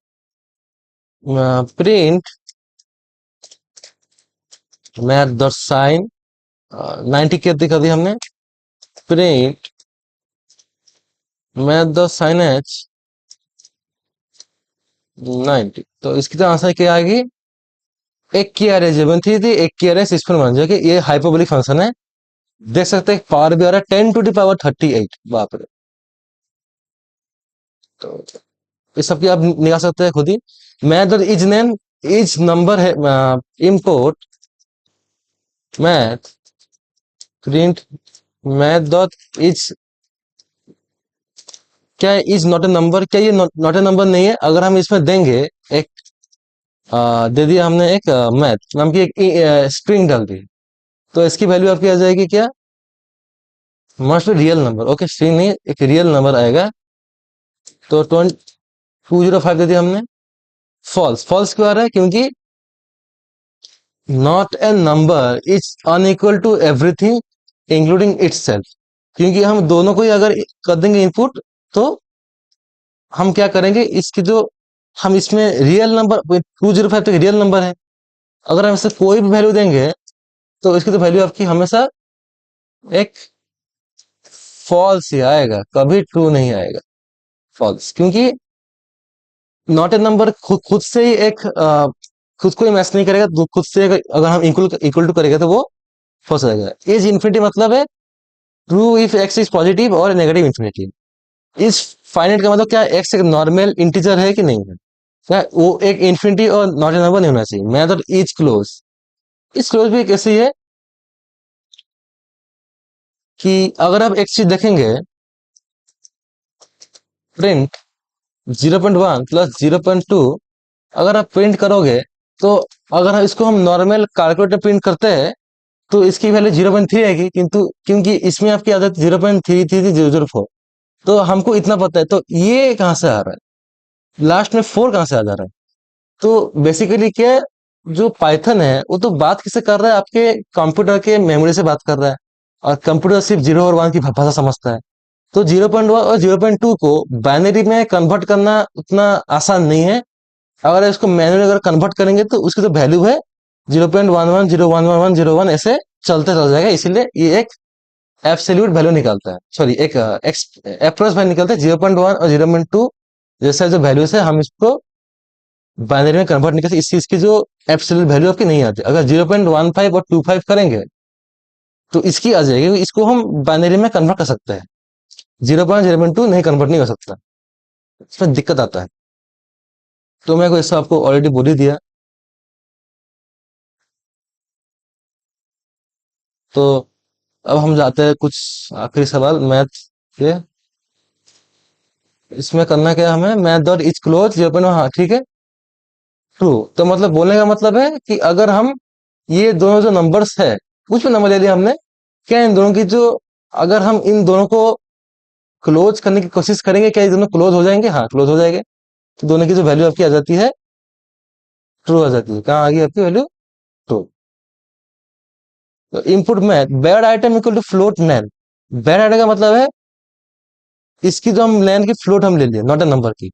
प्रिंट मैथ डॉट साइन 90 क्या दिखा दी हमने, print math dot sine H 90। तो इसकी तो आंसर क्या आएगी, एक की एरे जेवन थी, एक की एरे 6.1, जो कि ये हाइपरबोलिक फंक्शन है। देख सकते हैं पावर भी आ रहा है 10 to the power 38, बाप रे। तो इस सब की आप निकाल सकते हैं खुद ही। Math is name, is number है, import math print math dot is, क्या इज नॉट ए नंबर, क्या ये नॉट ए नंबर नहीं है? अगर हम इसमें देंगे एक दे दिया हमने एक मैथ नाम की एक स्ट्रिंग डाल दी, तो इसकी वैल्यू आपकी आ जाएगी क्या, must real number. Okay, string नहीं, एक रियल नंबर आएगा। तो 205 दे दिया हमने, फॉल्स। फॉल्स क्यों आ रहा है, क्योंकि not a number is unequal to everything including itself. क्योंकि हम दोनों को ही अगर कर देंगे इनपुट, तो हम क्या करेंगे, इसकी जो हम इसमें रियल नंबर 205 तक रियल नंबर है, अगर हम इसे कोई भी वैल्यू देंगे तो इसकी तो वैल्यू आपकी हमेशा एक फॉल्स ही आएगा, कभी ट्रू नहीं आएगा, फॉल्स। क्योंकि नॉट ए नंबर खुद से ही एक खुद को ही मैच नहीं करेगा, तो खुद से अगर हम इक्वल इक्वल टू करेंगे तो वो फॉल्स आएगा। इज इन्फिनिटी मतलब है true if x is positive और नेगेटिव इन्फिनिटी। इज फाइनाइट का मतलब क्या, एक्स एक नॉर्मल इंटीजर है कि नहीं है, क्या वो एक इन्फिनिटी और नॉट ए नंबर नहीं होना चाहिए। मैं तो इज क्लोज, इस क्लोज भी कैसी है कि अगर आप एक चीज देखेंगे, प्रिंट 0.1 प्लस 0.2, अगर आप प्रिंट करोगे तो अगर हम इसको हम नॉर्मल कैलकुलेटर प्रिंट करते हैं तो इसकी वैल्यू 0.3 आएगी, किंतु क्योंकि इसमें आपकी आदत 0.3300, तो हमको इतना पता है, तो ये कहाँ से आ रहा है, लास्ट में 4 कहाँ से आ जा रहा है। तो बेसिकली क्या है, जो पाइथन है वो तो बात किससे कर रहा है, आपके कंप्यूटर के मेमोरी से बात कर रहा है, और कंप्यूटर सिर्फ 0 और 1 की भाषा समझता है। तो 0.1 और 0.2 को बाइनरी में कन्वर्ट करना उतना आसान नहीं है। अगर इसको मैनुअली अगर कन्वर्ट करेंगे तो उसकी तो वैल्यू है 0.11 0.111 0.1, ऐसे चल जाएगा। इसीलिए ये एक एब्सोल्यूट वैल्यू निकालता है, सॉरी एक अप्रोच वैल्यू निकालता है 0.1 और 0.2, जैसा जो वैल्यूज है हम इसको बाइनरी में कन्वर्ट नहीं कर सकते, इस चीज की जो एब्सोल्यूट वैल्यू आपकी नहीं आती। अगर 0.15 और 25 करेंगे तो इसकी आ जाएगी, इसको हम बाइनरी में कन्वर्ट कर सकते हैं, 0.0.2 नहीं कन्वर्ट नहीं हो सकता, इसमें दिक्कत आता है। तो मैं को इससे आपको ऑलरेडी बोल ही दिया। तो अब हम जाते हैं कुछ आखिरी सवाल मैथ के। इसमें करना क्या है हमें, मैथ डॉट इज क्लोज 0.1, हाँ ठीक है, ट्रू। तो मतलब बोलने का मतलब है कि अगर हम ये दोनों जो नंबर्स है, कुछ भी नंबर ले लिया हमने, क्या इन दोनों की जो, अगर हम इन दोनों को क्लोज करने की कोशिश करेंगे, क्या ये दोनों क्लोज हो जाएंगे, हाँ क्लोज हो जाएंगे। तो दोनों की जो वैल्यू आपकी आ जाती है ट्रू आ जाती है। कहाँ आ गई आपकी वैल्यू, ट्रू। तो इनपुट में bad item equal to float nan, bad item का मतलब है इसकी जो हम नैन की फ्लोट हम ले लिए, नॉट ए नंबर की।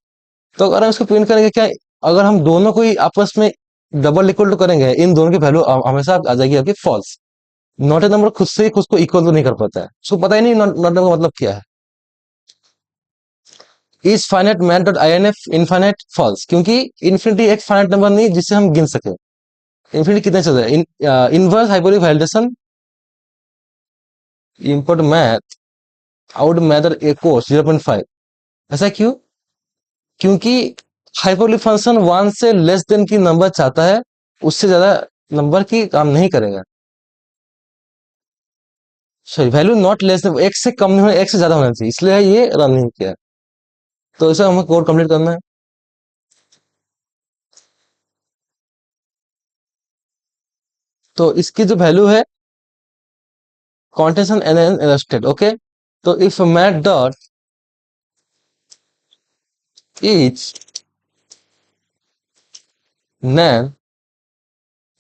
तो अगर हम इसको प्रिंट करेंगे, क्या अगर हम दोनों को ही आपस में डबल इक्वल टू करेंगे, इन दोनों की वैल्यू हमेशा आ जाएगी आपकी फॉल्स। नॉट ए नंबर खुद से ही खुद को इक्वल तो नहीं कर पाता है, उसको पता ही नहीं नॉट नंबर का मतलब क्या है। Is finite math dot I N F infinite false, क्योंकि इन्फिनिटी एक फाइनाइट नंबर नहीं जिसे हम गिन सके। इन्फिनिटी कितने चल रहे हैं? Inverse hyperbolic validation input math out मैथर ए कोर्स 0.5। ऐसा क्यों? क्योंकि हाइपरबोलिक फंक्शन वन से लेस देन की नंबर चाहता है, उससे ज्यादा नंबर की काम नहीं करेगा। Sorry, value not less than, एक से कम नहीं होना, एक से ज्यादा होना चाहिए, इसलिए ये रन नहीं किया। तो इसे हमें कोड कंप्लीट करना है। तो इसकी जो वैल्यू है कॉन्टेंशन एन एन एरस्टेड, ओके। तो इफ मैथ डॉट इज नैन,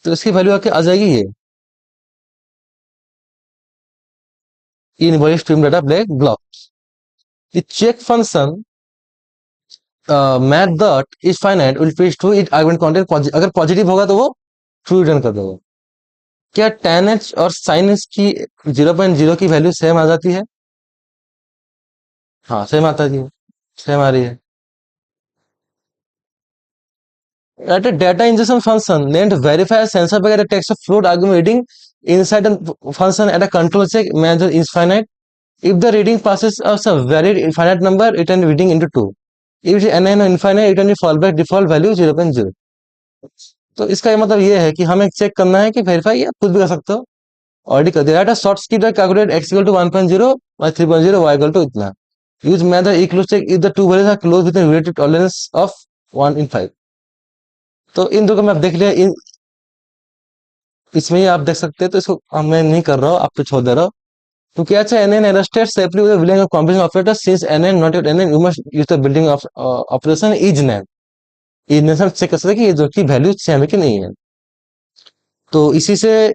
तो इसकी वैल्यू आके आ जाएगी ये in body stream data black block. The check function math dot is finite will preach true it argument content, अगर पॉजिटिव होगा तो वो ट्रू रिटर्न कर देगा। क्या tan h और sin h की 0.0 की वैल्यू सेम आ जाती है? हाँ, सेम आता है, सेम आ रही है। At a data ingestion function named verify sensor packet takes a float argument reading inside the function at a control check measure is finite. If the reading passes us a valid infinite number, return reading into 2. If it is n infinite, return the fallback default value 0.0। तो इसका ये मतलब ये है कि हमें check करना है कि वेरीफाई आप खुद भी कर सकते हो, ऑलरेडी कर दिया। Short skip calculate x equal to 1.0 y 3.0 y equal to इतना। Use method equal check if the two values are close with related tolerance of 1 in 5। तो इन दो को मैं देख लिया, इसमें ही आप देख सकते हैं। तो इसको मैं नहीं कर रहा हूँ, आप पे छोड़ दे रहा हूँ। क्योंकि अच्छा N N arrested separately with building of combination operator since N N not N N you must use the building of operation is NaN. Is NaN हम चेक कर सकते हैं कि ये दो की वैल्यू सेम है कि नहीं है। तो इसी से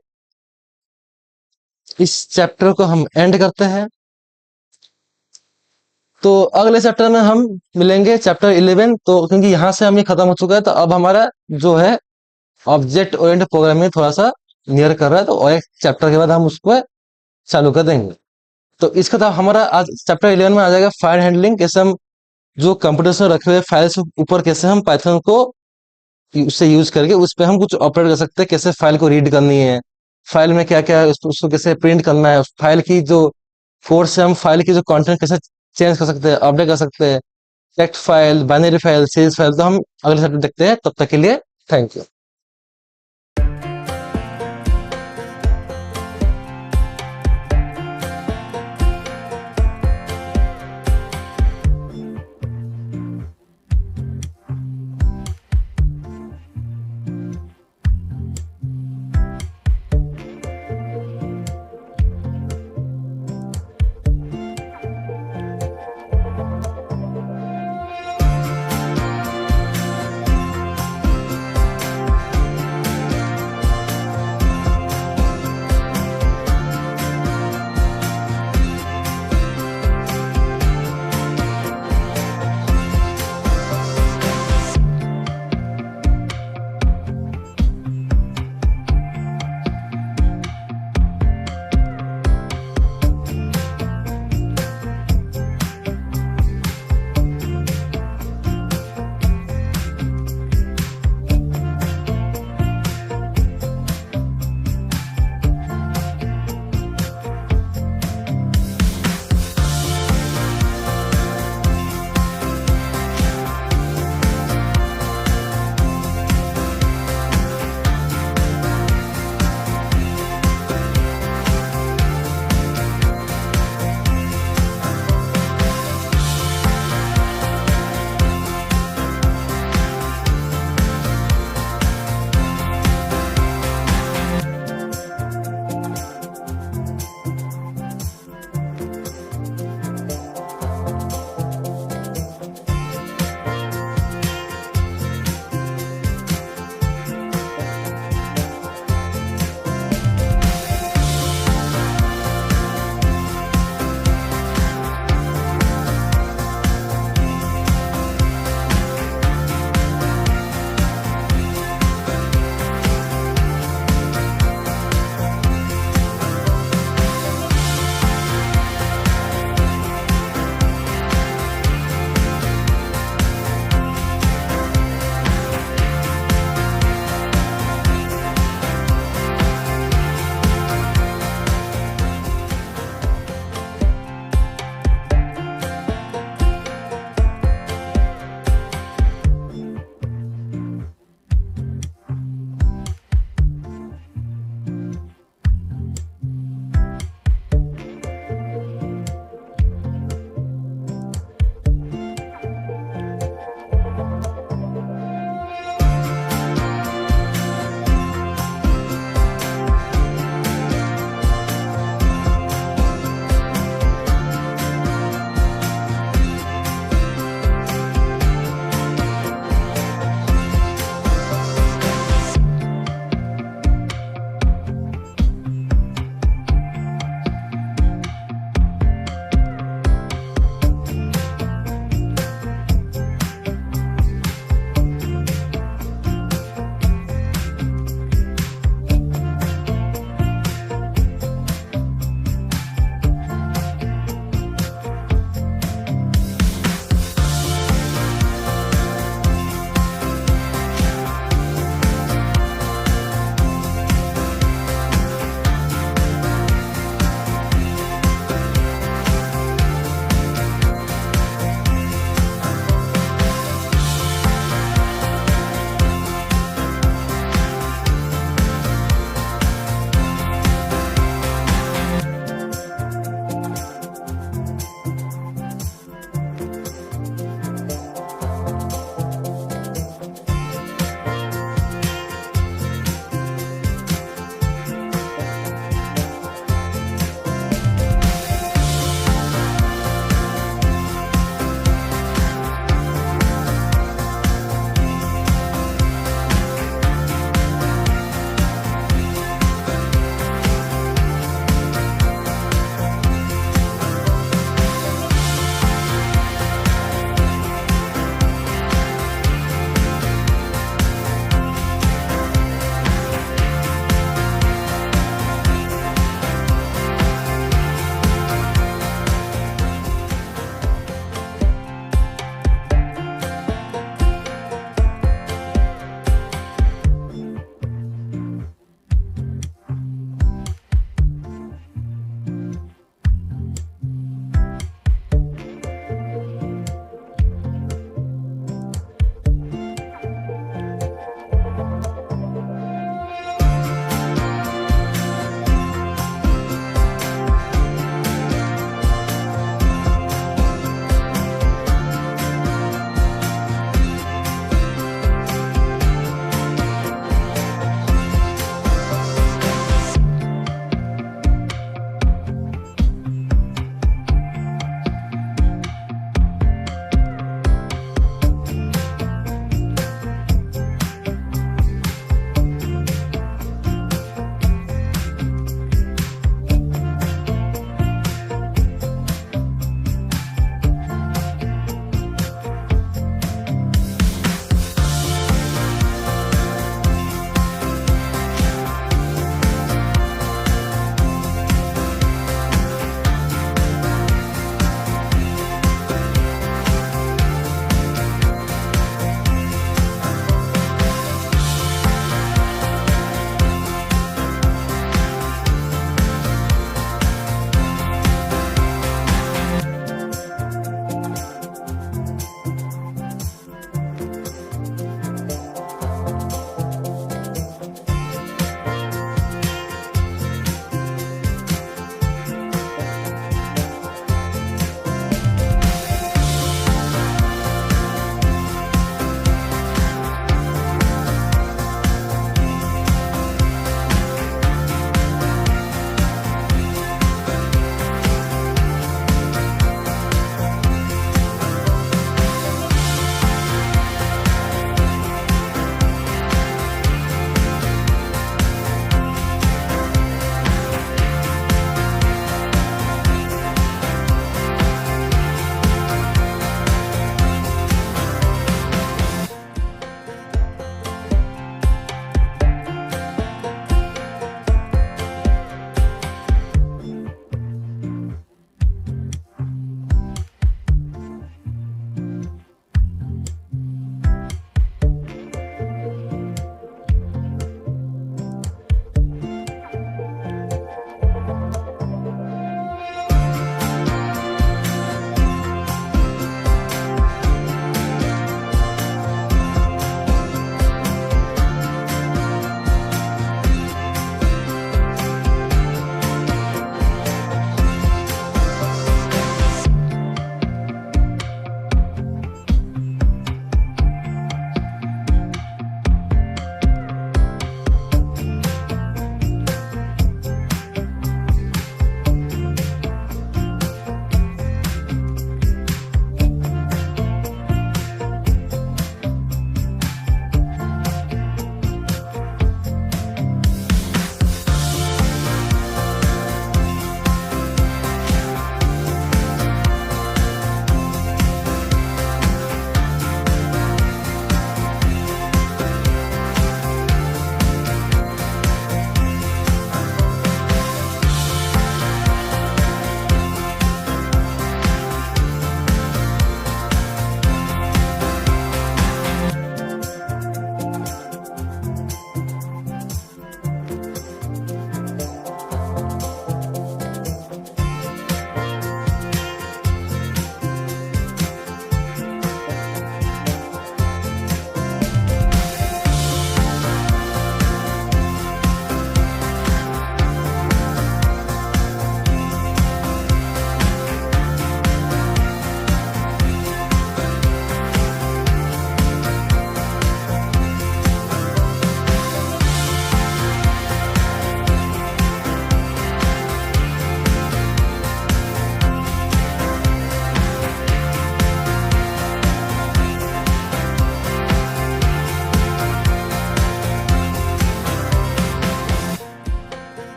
इस चैप्टर को हम एंड करते हैं। तो अगले चैप्टर में हम मिलेंगे चैप्टर 11। तो क्योंकि यहाँ से हम ये खत्म हो चुका है, तो अब हमारा जो है ऑब्जेक्ट ओरिएंटेड प्रोग्रामिंग थोड़ा सा नियर कर रहा है, तो और एक चैप्टर के बाद हम उसको चालू कर देंगे। तो इसका था हमारा आज चैप्टर 11 में आ जाएगा फाइल हैंडलिंग, कैसे हम जो कंप्यूटर में रखे हुए फाइल से ऊपर कैसे हम पाइथन को उससे यूज करके उस पर हम कुछ ऑपरेट कर सकते हैं, कैसे फाइल को रीड करनी है, फाइल में क्या क्या है उसको कैसे प्रिंट करना है, फाइल की जो फोर्स से हम फाइल की जो कंटेंट कैसे चेंज कर सकते हैं, अपडेट कर सकते हैं, text file, binary file, series file. तो हम अगले चैप्टर देखते हैं, तब तक के लिए थैंक यू।